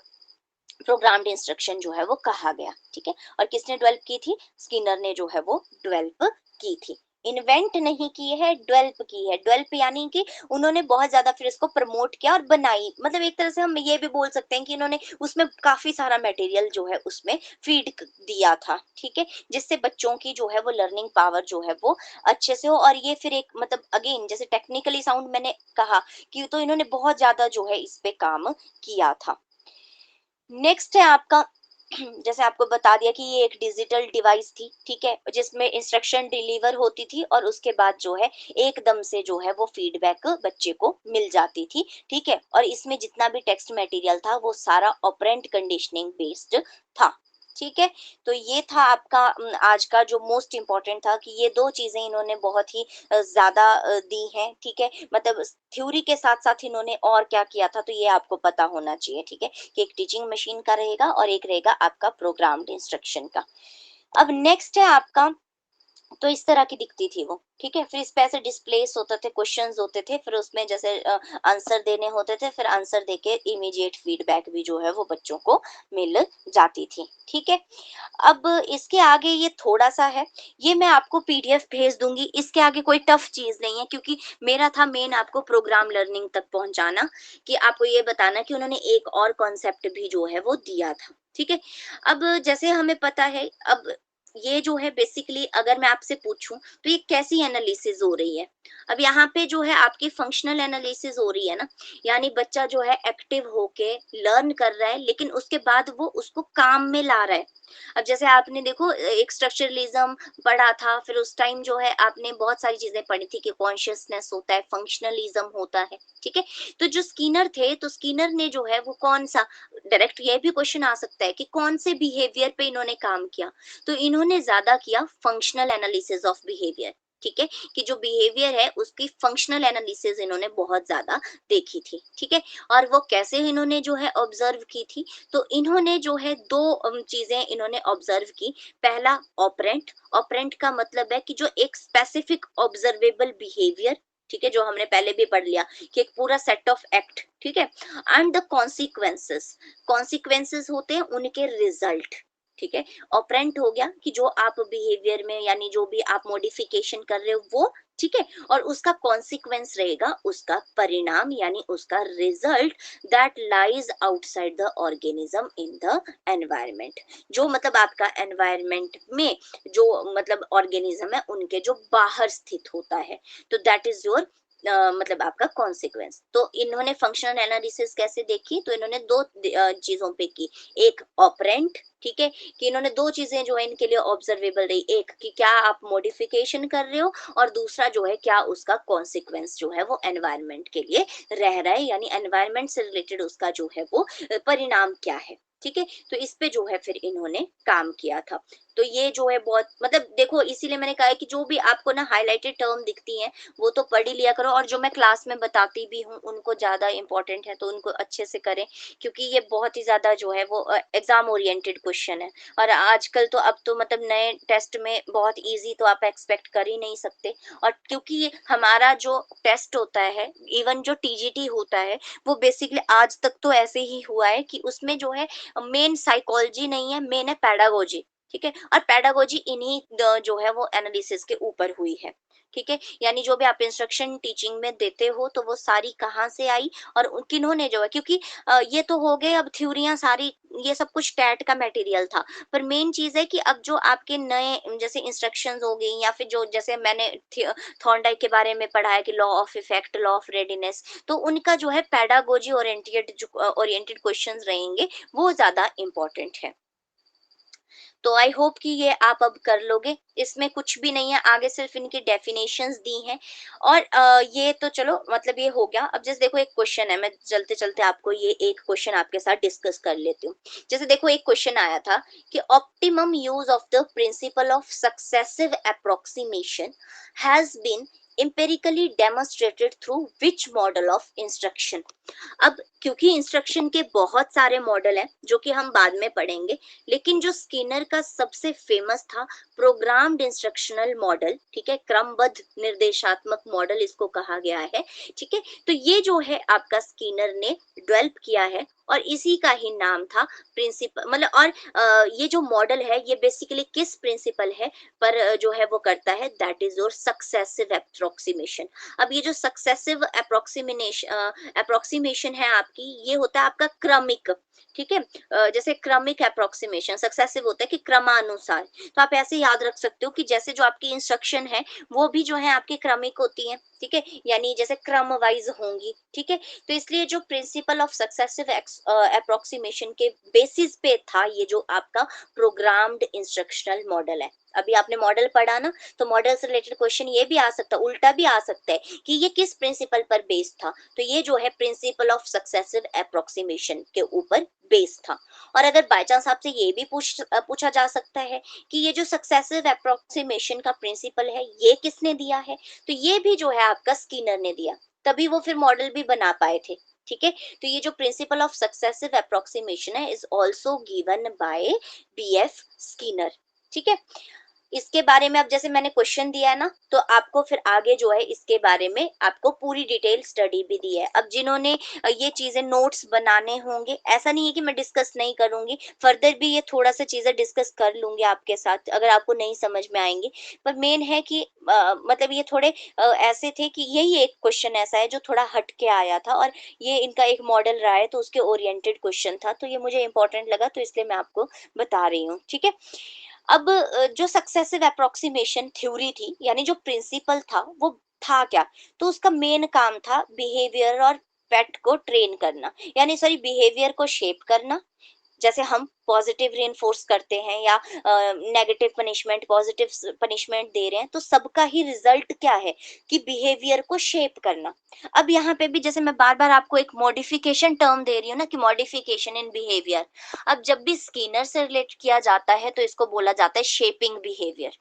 Speaker 1: प्रोग्राम्ड इंस्ट्रक्शन जो है वो कहा गया। ठीक है, और किसने डेवलप की थी, स्किनर ने जो है वो डेवलप की थी। इन्वेंट नहीं की है, डेवलप की है। डेवलप यानी कि उन्होंने बहुत ज्यादा फिर इसको प्रमोट किया और बनाई, मतलब एक तरह से हम ये भी बोल सकते हैं कि इन्होंने उसमें काफी सारा मटेरियल जो है उसमें फीड दिया था। ठीक है, जिससे बच्चों की जो है वो लर्निंग पावर जो है वो अच्छे से हो। और ये फिर एक मतलब अगेन जैसे टेक्निकली साउंड मैंने कहा कि तो इन्होंने बहुत ज्यादा जो है इस पे काम किया था। नेक्स्ट है आपका जैसे आपको बता दिया कि ये एक डिजिटल डिवाइस थी। ठीक है, जिसमें इंस्ट्रक्शन डिलीवर होती थी और उसके बाद जो है एकदम से जो है वो फीडबैक बच्चे को मिल जाती थी। ठीक है, और इसमें जितना भी टेक्स्ट मटेरियल था वो सारा ऑपरेंट कंडीशनिंग बेस्ड था। ठीक है, तो ये था आपका आज का जो मोस्ट इम्पोर्टेंट था कि ये दो चीजें इन्होंने बहुत ही ज्यादा दी हैं। ठीक है, मतलब थ्योरी के साथ साथ इन्होंने और क्या किया था, तो ये आपको पता होना चाहिए। ठीक है, कि एक टीचिंग मशीन का रहेगा और एक रहेगा आपका प्रोग्राम्ड इंस्ट्रक्शन का। अब नेक्स्ट है आपका, तो इस तरह की दिखती थी वो। ठीक है, फिर इस पे ऐसे डिस्प्लेस होते थे, क्वेश्चंस होते थे, फिर उसमें जैसे आंसर देने होते थे, फिर आंसर देके इमीडिएट फीडबैक भी जो है वो बच्चों को मिल जाती थी। ठीक है, अब इसके आगे ये थोड़ा सा है, ये मैं आपको पीडीएफ भेज दूंगी, इसके आगे कोई टफ चीज नहीं है, क्योंकि मेरा था मेन आपको प्रोग्राम लर्निंग तक पहुंचाना, कि आपको ये बताना कि उन्होंने एक और कॉन्सेप्ट भी जो है वो दिया था। ठीक है, अब जैसे हमें पता है, अब ये जो है बेसिकली अगर मैं आपसे पूछूं तो ये कैसी एनालिसिस हो रही है, अब यहाँ पे जो है आपकी फंक्शनल एनालिसिस हो रही है ना, यानी बच्चा जो है एक्टिव होके लर्न कर रहा है, लेकिन उसके बाद वो उसको काम में ला रहा है। अब जैसे आपने देखो एक स्ट्रक्चरलिज्म पढ़ा था, फिर उस टाइम जो है आपने बहुत सारी चीजें पढ़ी थी कि कॉन्शियसनेस होता है, फंक्शनलिज्म होता है। ठीक है, तो जो स्किनर थे, तो स्किनर ने जो है वो कौन सा, डायरेक्ट ये भी क्वेश्चन आ सकता है कि कौन से बिहेवियर पे इन्होंने काम किया, तो इन्होंने ज्यादा किया फंक्शनल एनालिसिस ऑफ बिहेवियर। ठीक है, कि जो बिहेवियर है उसकी फंक्शनल एनालिसिस इन्होंने बहुत ज्यादा देखी थी। ठीक है, और वो कैसे इन्होंने जो है ऑब्जर्व की थी, तो इन्होंने जो है दो चीजें इन्होंने ऑब्जर्व की। पहला ऑपरेंट, ऑपरेंट का मतलब है कि जो एक स्पेसिफिक ऑब्जर्वेबल बिहेवियर, ठीक है, जो हमने पहले भी पढ़ लिया कि एक पूरा सेट ऑफ एक्ट। ठीक है, एंड द कॉन्सिक्वेंसेस, कॉन्सिक्वेंसेस होते हैं उनके रिजल्ट। ठीक है, ऑपरेंट हो गया कि जो आप बिहेवियर में यानी जो भी आप मॉडिफिकेशन कर रहे हो वो। ठीक है, और उसका कॉन्सिक्वेंस रहेगा उसका परिणाम यानी उसका result, that lies outside the organism in the environment, जो मतलब आपका एनवायरमेंट में जो मतलब ऑर्गेनिज्म है उनके जो बाहर स्थित होता है, तो दैट इज योर मतलब आपका कॉन्सिक्वेंस। तो इन्होंने फंक्शनल एनालिसिस कैसे देखी, तो इन्होंने दो चीजों पे की, एक ऑपरेंट, ठीक है, कि इन्होंने दो चीजें जो है इनके लिए ऑब्जर्वेबल रही, एक कि क्या आप मॉडिफिकेशन कर रहे हो, और दूसरा जो है क्या उसका कॉन्सिक्वेंस जो है वो एनवायरमेंट के लिए रह रहा है, यानी एनवायरमेंट से रिलेटेड उसका जो है वो परिणाम क्या है। ठीक है, तो इस पे जो है फिर इन्होंने काम किया था। तो ये जो है बहुत मतलब देखो, इसीलिए मैंने कहा है कि जो भी आपको ना हाईलाइटेड टर्म दिखती हैं वो तो पढ़ ही लिया करो, और जो मैं क्लास में बताती भी हूँ उनको ज्यादा इंपॉर्टेंट है तो उनको अच्छे से करें, क्योंकि ये बहुत ही ज्यादा जो है वो एग्जाम ओरिएंटेड क्वेश्चन है। और आजकल तो अब तो मतलब नए टेस्ट में बहुत इजी तो आप एक्सपेक्ट कर ही नहीं सकते, और क्योंकि हमारा जो टेस्ट होता है, इवन जो टीजीटी होता है, वो बेसिकली आज तक तो ऐसे ही हुआ है कि उसमें जो है मेन साइकोलॉजी नहीं है, मेन है पैडागोजी। ठीक है। और पेडागोजी इन्हीं जो है वो एनालिसिस के ऊपर हुई है, ठीक है। यानी जो भी आप इंस्ट्रक्शन टीचिंग में देते हो तो वो सारी कहाँ से आई और किन्होंने जो है, क्योंकि ये तो हो गए अब थ्योरियां सारी, ये सब कुछ टैट का मटेरियल था, पर मेन चीज है कि अब जो आपके नए जैसे इंस्ट्रक्शंस हो गई या फिर जो जैसे मैंने थॉर्नडाइक के बारे में पढ़ा है कि law of effect, law of readiness, तो उनका जो है पेडागोजी ओरिएंटेड जो ओरिएंटेड क्वेश्चंस रहेंगे वो ज्यादा इंपॉर्टेंट है। तो आई होप कि ये आप अब कर लोगे, इसमें कुछ भी नहीं है, आगे सिर्फ इनकी डेफिनेशंस दी हैं। और ये तो चलो मतलब ये हो गया। अब जैसे देखो एक क्वेश्चन है, मैं चलते चलते आपको ये एक क्वेश्चन आपके साथ डिस्कस कर लेती हूँ। जैसे देखो एक क्वेश्चन आया था कि optimum use of the principle of successive approximation has been empirically demonstrated through which model of instruction। अब क्योंकि इंस्ट्रक्शन के बहुत सारे मॉडल हैं जो कि हम बाद में पढ़ेंगे, लेकिन जो स्किनर का सबसे फेमस था प्रोग्राम्ड इंस्ट्रक्शनल मॉडल, ठीक है, क्रमबद्ध निर्देशात्मक मॉडल इसको कहा गया है, ठीक है। तो ये जो है आपका स्किनर ने डेवलप किया है और इसी का ही नाम था प्रिंसिपल, मतलब और ये जो मॉडल है ये बेसिकली किस प्रिंसिपल है पर जो है वो करता है, that is your successive approximation. अब ये जो सक्सेसिव अप्रोक्सीमेशन है आपकी, ये होता है आपका क्रमिक, ठीक है। जैसे क्रमिक अप्रोक्सीमेशन, सक्सेसिव होता है कि क्रमानुसार। तो आप ऐसे याद रख सकते हो कि जैसे जो आपकी इंस्ट्रक्शन है वो भी जो है आपकी क्रमिक होती है, ठीक है, यानी जैसे क्रम वाइज होंगी, ठीक है। तो इसलिए जो प्रिंसिपल ऑफ सक्सेसिव अप्रोक्सीमेशन के बेसिस पे था ये जो आपका प्रोग्राम्ड इंस्ट्रक्शनल मॉडल है। अभी आपने मॉडल पढ़ा ना, तो मॉडल से रिलेटेड क्वेश्चन ये भी आ सकता है, उल्टा भी आ सकता है कि ये किस प्रिंसिपल पर बेस्ड था, तो ये जो है प्रिंसिपल ऑफ सक्सेसिव अप्रोक्सीमेशन के ऊपर बेस्ड था। और अगर बाय चांस आपसे ये भी पूछा जा सकता है कि ये जो सक्सेसिव अप्रोक्सीमेशन का प्रिंसिपल है ये किसने दिया है, तो ये भी जो है आपका स्किनर ने दिया, तभी वो फिर मॉडल भी बना पाए थे, ठीक है। तो ये जो प्रिंसिपल ऑफ सक्सेसिव अप्रोक्सीमेशन है is also given by BF Skinner, ठीक है। इसके बारे में अब जैसे मैंने क्वेश्चन दिया है ना, तो आपको फिर आगे जो है इसके बारे में आपको पूरी डिटेल स्टडी भी दी है। अब जिन्होंने ये चीजें नोट्स बनाने होंगे, ऐसा नहीं है कि मैं डिस्कस नहीं करूंगी, फर्दर भी ये थोड़ा सा चीजें डिस्कस कर लूंगी आपके साथ अगर आपको नहीं समझ में आएंगी। पर मेन है कि मतलब ये थोड़े ऐसे थे कि यही एक क्वेश्चन ऐसा है जो थोड़ा हट के आया था और ये इनका एक मॉडल रहा है, तो उसके ओरिएंटेड क्वेश्चन था, तो ये मुझे इंपॉर्टेंट लगा, तो इसलिए मैं आपको बता रही हूँ, ठीक है। अब जो सक्सेसिव अप्रोक्सीमेशन थ्योरी थी, यानी जो प्रिंसिपल था वो था क्या, तो उसका मेन काम था बिहेवियर और पेट को ट्रेन करना, यानी सॉरी बिहेवियर को शेप करना। जैसे हम पॉजिटिव रेनफोर्स करते हैं या नेगेटिव पनिशमेंट, पॉजिटिव पनिशमेंट दे रहे हैं, तो सबका ही रिजल्ट क्या है कि बिहेवियर को शेप करना। अब यहाँ पे भी जैसे मैं बार बार आपको एक मॉडिफिकेशन टर्म दे रही हूँ ना कि मॉडिफिकेशन इन बिहेवियर, अब जब भी स्किनर से रिलेट किया जाता है तो इसको बोला जाता है शेपिंग बिहेवियर।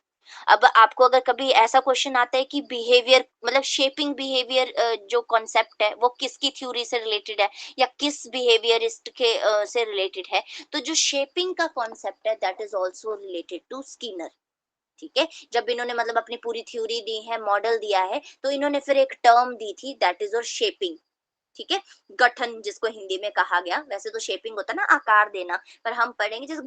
Speaker 1: अब आपको अगर कभी ऐसा क्वेश्चन आता है कि बिहेवियर मतलब शेपिंग बिहेवियर जो कॉन्सेप्ट है वो किसकी थ्योरी से रिलेटेड है या किस बिहेवियरिस्ट के से रिलेटेड है, तो जो शेपिंग का कॉन्सेप्ट है that is also related to Skinner, ठीक है। जब इन्होंने मतलब अपनी पूरी थ्योरी दी है, मॉडल दिया है, तो इन्होंने फिर एक टर्म दी थी दैट इज और शेपिंग, ठीक है, गठन जिसको हिंदी में कहा गया। वैसे तो शेपिंग होता है ना आकार देना, पर हम पढ़ेंगे जैसे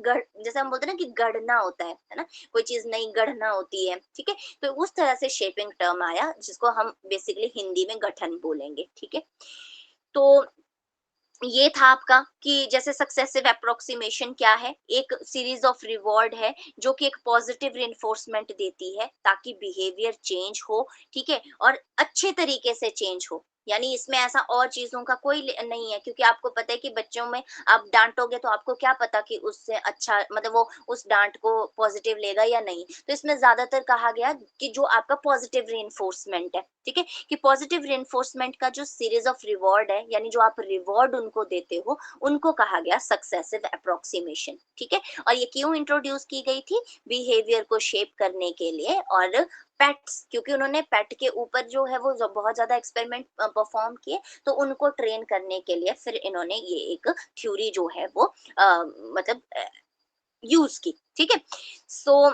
Speaker 1: जैसे हम बोलते हैं ना कि गढ़ना होता है ना, कोई चीज नई गढ़ना होती है, ठीक है। तो उस तरह से शेपिंग टर्म आया जिसको हम बेसिकली हिंदी में गठन बोलेंगे, ठीक है। तो ये था आपका कि जैसे सक्सेसिव अप्रोक्सीमेशन क्या है, एक सीरीज ऑफ रिवॉर्ड है जो कि एक पॉजिटिव रिइंफोर्समेंट देती है ताकि बिहेवियर चेंज हो, ठीक है, और अच्छे तरीके से चेंज हो। यानी इसमें ऐसा और चीजों का कोई नहीं है, क्योंकि आपको पता है कि बच्चों में आप डांटोगे तो आपको क्या पता कि उससे अच्छा मतलब वो उस डांट को पॉजिटिव लेगा या नहीं। तो इसमें ज्यादातर कहा गया कि जो आपका पॉजिटिव रिइंफोर्समेंट है, ठीक है, कि पॉजिटिव रिइंफोर्समेंट का जो सीरीज ऑफ रिवॉर्ड है, यानी जो आप रिवॉर्ड उनको देते हो, उनको कहा गया सक्सेसिव अप्रोक्सीमेशन, ठीक है। और ये क्यों इंट्रोड्यूस की गई थी, बिहेवियर को शेप करने के लिए, और पेट्स, क्योंकि उन्होंने पेट के ऊपर जो है वो बहुत ज्यादा एक्सपेरिमेंट परफॉर्म किए, तो उनको ट्रेन करने के लिए फिर इन्होंने ये एक थ्योरी जो है वो मतलब यूज की, ठीक है। सो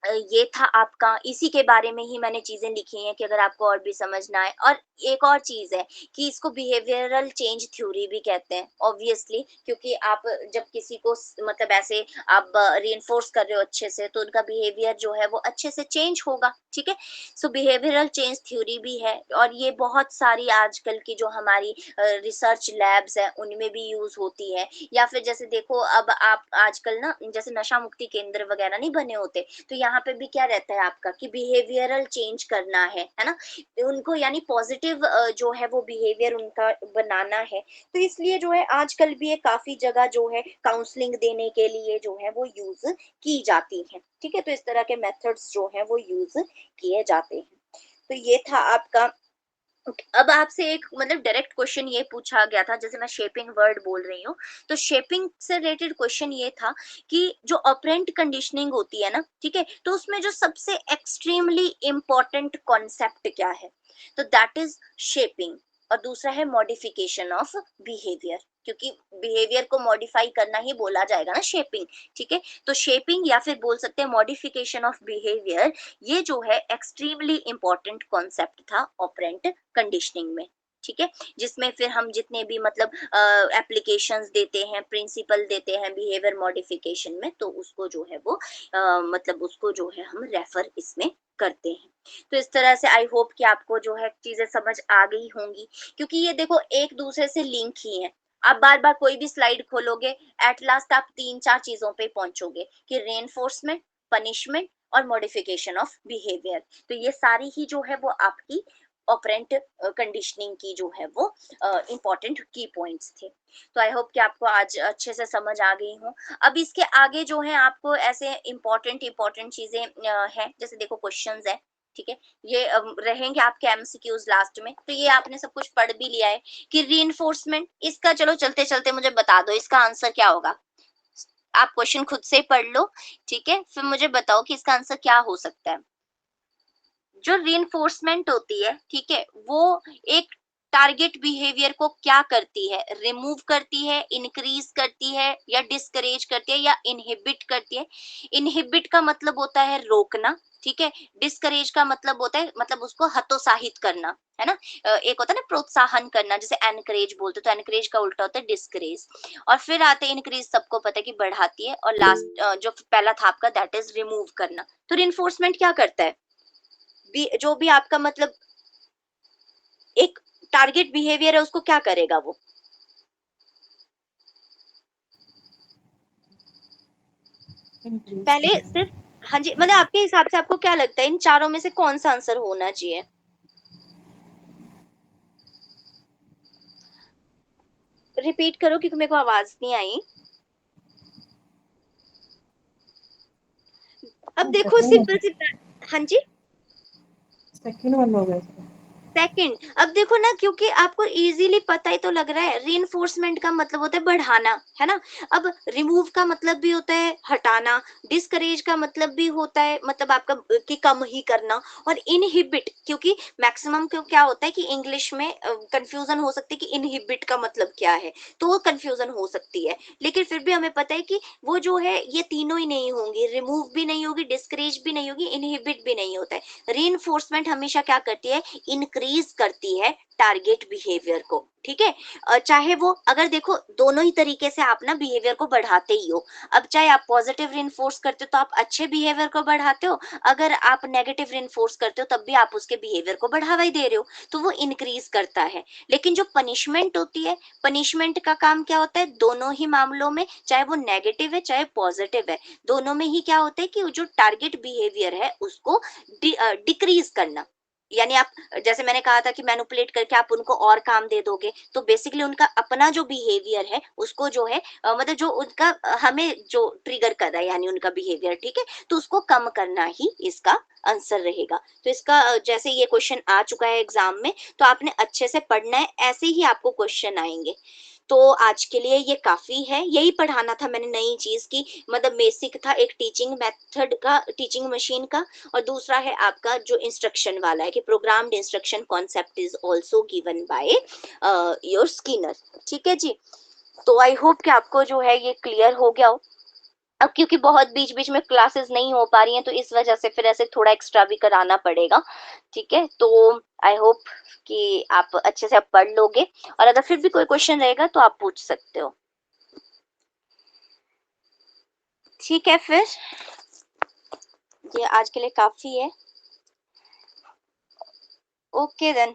Speaker 1: ये था आपका, इसी के बारे में ही मैंने चीज़ें लिखी हैं कि अगर आपको और भी समझना है। और एक और चीज़ है कि इसको बिहेवियरल चेंज थ्योरी भी कहते हैं ऑब्वियसली, क्योंकि आप जब किसी को मतलब ऐसे आप रीइंफोर्स कर रहे हो अच्छे से, तो उनका बिहेवियर जो है वो अच्छे से चेंज होगा, ठीक है। सो बिहेवियरल चेंज थ्योरी भी है, और ये बहुत सारी आजकल की जो हमारी रिसर्च लैब्स है उनमें भी यूज होती है। या फिर जैसे देखो, अब आप आजकल ना जैसे नशा मुक्ति केंद्र वगैरह नहीं बने होते, तो यहाँ पे भी क्या रहता है आपका कि बिहेवियरल चेंज करना है ना, उनको यानी पॉजिटिव जो है वो बिहेवियर उनका बनाना है। तो इसलिए जो है आजकल भी ये काफी जगह जो है काउंसलिंग देने के लिए जो है वो यूज की जाती है, ठीक है। तो इस तरह के मेथड्स जो है वो यूज किए जाते हैं। तो ये था आपका। अब आपसे एक मतलब डायरेक्ट क्वेश्चन ये पूछा गया था, जैसे मैं शेपिंग वर्ड बोल रही हूँ, तो शेपिंग से रिलेटेड क्वेश्चन ये था कि जो ऑपरेंट कंडीशनिंग होती है ना, ठीक है, तो उसमें जो सबसे एक्सट्रीमली इम्पोर्टेंट कॉन्सेप्ट क्या है, तो दैट इज शेपिंग। और दूसरा है मॉडिफिकेशन ऑफ बिहेवियर, क्योंकि बिहेवियर को मॉडिफाई करना ही बोला जाएगा ना शेपिंग, ठीक है। तो शेपिंग या फिर बोल सकते हैं मॉडिफिकेशन ऑफ बिहेवियर, ये जो है एक्सट्रीमली इंपॉर्टेंट कॉन्सेप्ट था ऑपरेंट कंडीशनिंग में, ठीक है। जिसमें फिर हम जितने भी मतलब एप्लीकेशंस देते हैं, प्रिंसिपल देते हैं बिहेवियर मॉडिफिकेशन में, तो उसको जो है वो मतलब उसको जो है हम रेफर इसमें करते हैं। तो इस तरह से आई होप कि आपको जो है चीजें समझ आ गई होंगी, क्योंकि ये देखो एक दूसरे से लिंक ही है। आप बार बार कोई भी स्लाइड खोलोगे, एट लास्ट आप तीन चार चीजों पे पहुंचोगे कि रेनफोर्समेंट, पनिशमेंट और मॉडिफिकेशन ऑफ बिहेवियर। तो ये सारी ही जो है वो आपकी ऑपरेंट कंडीशनिंग की जो है वो इंपॉर्टेंट की पॉइंट्स थे। तो आई होप कि आपको आज अच्छे से समझ आ गई हो। अब इसके आगे जो है आपको ऐसे इंपॉर्टेंट चीजें हैं, जैसे देखो क्वेश्चंस है, ठीक है। ये रहेंगे आपके एमसीक्यूज लास्ट में। तो ये आपने सब कुछ पढ़ भी लिया है कि रीइंफोर्समेंट, इसका चलो चलते चलते मुझे बता दो इसका आंसर क्या होगा। आप क्वेश्चन खुद से पढ़ लो, ठीक है, फिर मुझे बताओ कि इसका आंसर क्या हो सकता है। जो रीइंफोर्समेंट होती है, ठीक है, वो एक टारगेट बिहेवियर को क्या करती है, रिमूव करती है, इंक्रीज करती है, या डिस्करेज करती है, या इनहिबिट करती है। इनहिबिट का मतलब होता है रोकना, ठीक है। डिस्करेज का मतलब होता है मतलब उसको हतोत्साहित करना, है ना। एक होता है ना प्रोत्साहन करना, जैसे एनकरेज बोलते, तो एनकरेज का उल्टा होता है डिस्करेज। और फिर आते इंक्रीज, सबको पता है कि बढ़ाती है। और लास्ट जो पहला था आपका, दैट इज रिमूव करना। तो रीइंफोर्समेंट क्या करता है, जो भी आपका मतलब एक टारगेट बिहेवियर है उसको क्या करेगा वो।
Speaker 2: इंक्रीज
Speaker 1: पहले
Speaker 2: करेगा।
Speaker 1: सिर्फ, हाँ जी, मतलब आपके हिसाब से आपको क्या लगता है इन चारों में से कौन सा आंसर होना चाहिए। रिपीट करो क्योंकि मेरे को आवाज नहीं आई। अब देखो
Speaker 2: सेकंड
Speaker 1: सिंपल सी हाँ जी।
Speaker 2: सेकंड वन हो गया इसका।
Speaker 1: सेकंड, अब देखो ना, क्योंकि आपको इजीली पता ही तो लग रहा है, रीइंफोर्समेंट का मतलब होता है बढ़ाना, है ना। अब रिमूव का मतलब भी होता है हटाना, डिस्करेज का मतलब भी होता है मतलब आपका कि कम ही करना, और इनहिबिट, क्योंकि मैक्सिमम क्यों क्या होता है कि इंग्लिश में कंफ्यूजन हो सकती है कि इनहिबिट का मतलब क्या है, तो वो कंफ्यूजन हो सकती है। लेकिन फिर भी हमें पता है कि वो जो है ये तीनों ही नहीं होंगी, रिमूव भी नहीं होगी, डिस्करेज भी नहीं होगी, इनहिबिट भी नहीं होता है। रीइंफोर्समेंट हमेशा क्या करती है, इंक्रीज करती है टारगेट बिहेवियर को, ठीक है। चाहे वो अगर देखो दोनों ही तरीके से आप ना बिहेवियर को बढ़ाते ही हो। अब चाहे आप पॉजिटिव रिइंफोर्स करते हो तो आप अच्छे बिहेवियर को बढ़ाते हो, अगर आप नेगेटिव रिइंफोर्स करते हो तब भी आप उसके बिहेवियर को बढ़ावा ही दे रहे हो, तो वो इंक्रीज करता है। लेकिन जो पनिशमेंट होती है, पनिशमेंट का काम क्या होता है, दोनों ही मामलों में चाहे वो नेगेटिव है चाहे पॉजिटिव है, दोनों में ही क्या होता है कि जो टारगेट बिहेवियर है उसको डिक्रीज करना। यानी आप, जैसे मैंने कहा था कि मैनिपुलेट करके आप उनको और काम दे दोगे, तो बेसिकली उनका अपना जो बिहेवियर है उसको जो है मतलब जो उनका हमें जो ट्रिगर कर रहा है यानी उनका बिहेवियर, ठीक है, तो उसको कम करना ही इसका आंसर रहेगा। तो इसका जैसे ये क्वेश्चन आ चुका है एग्जाम में, तो आपने अच्छे से पढ़ना है, ऐसे ही आपको क्वेश्चन आएंगे। तो आज के लिए ये काफी है, यही पढ़ाना था मैंने नई चीज की, मतलब बेसिक था एक टीचिंग मेथड का, टीचिंग मशीन का। और दूसरा है आपका जो इंस्ट्रक्शन वाला है कि programmed instruction concept is also given by your Skinner, ठीक है जी। तो आई होप कि आपको जो है ये क्लियर हो गया हो। अब क्योंकि बहुत बीच-बीच में क्लासेस नहीं हो पा रही हैं, तो इस वजह से फिर ऐसे थोड़ा एक्स्ट्रा भी कराना पड़ेगा, ठीक है? तो आई होप कि आप अच्छे से अब पढ़ लोगे, और अगर फिर भी कोई क्वेश्चन रहेगा तो आप पूछ सकते हो। ठीक है फिर, ये आज के लिए काफ़ी है। Okay then.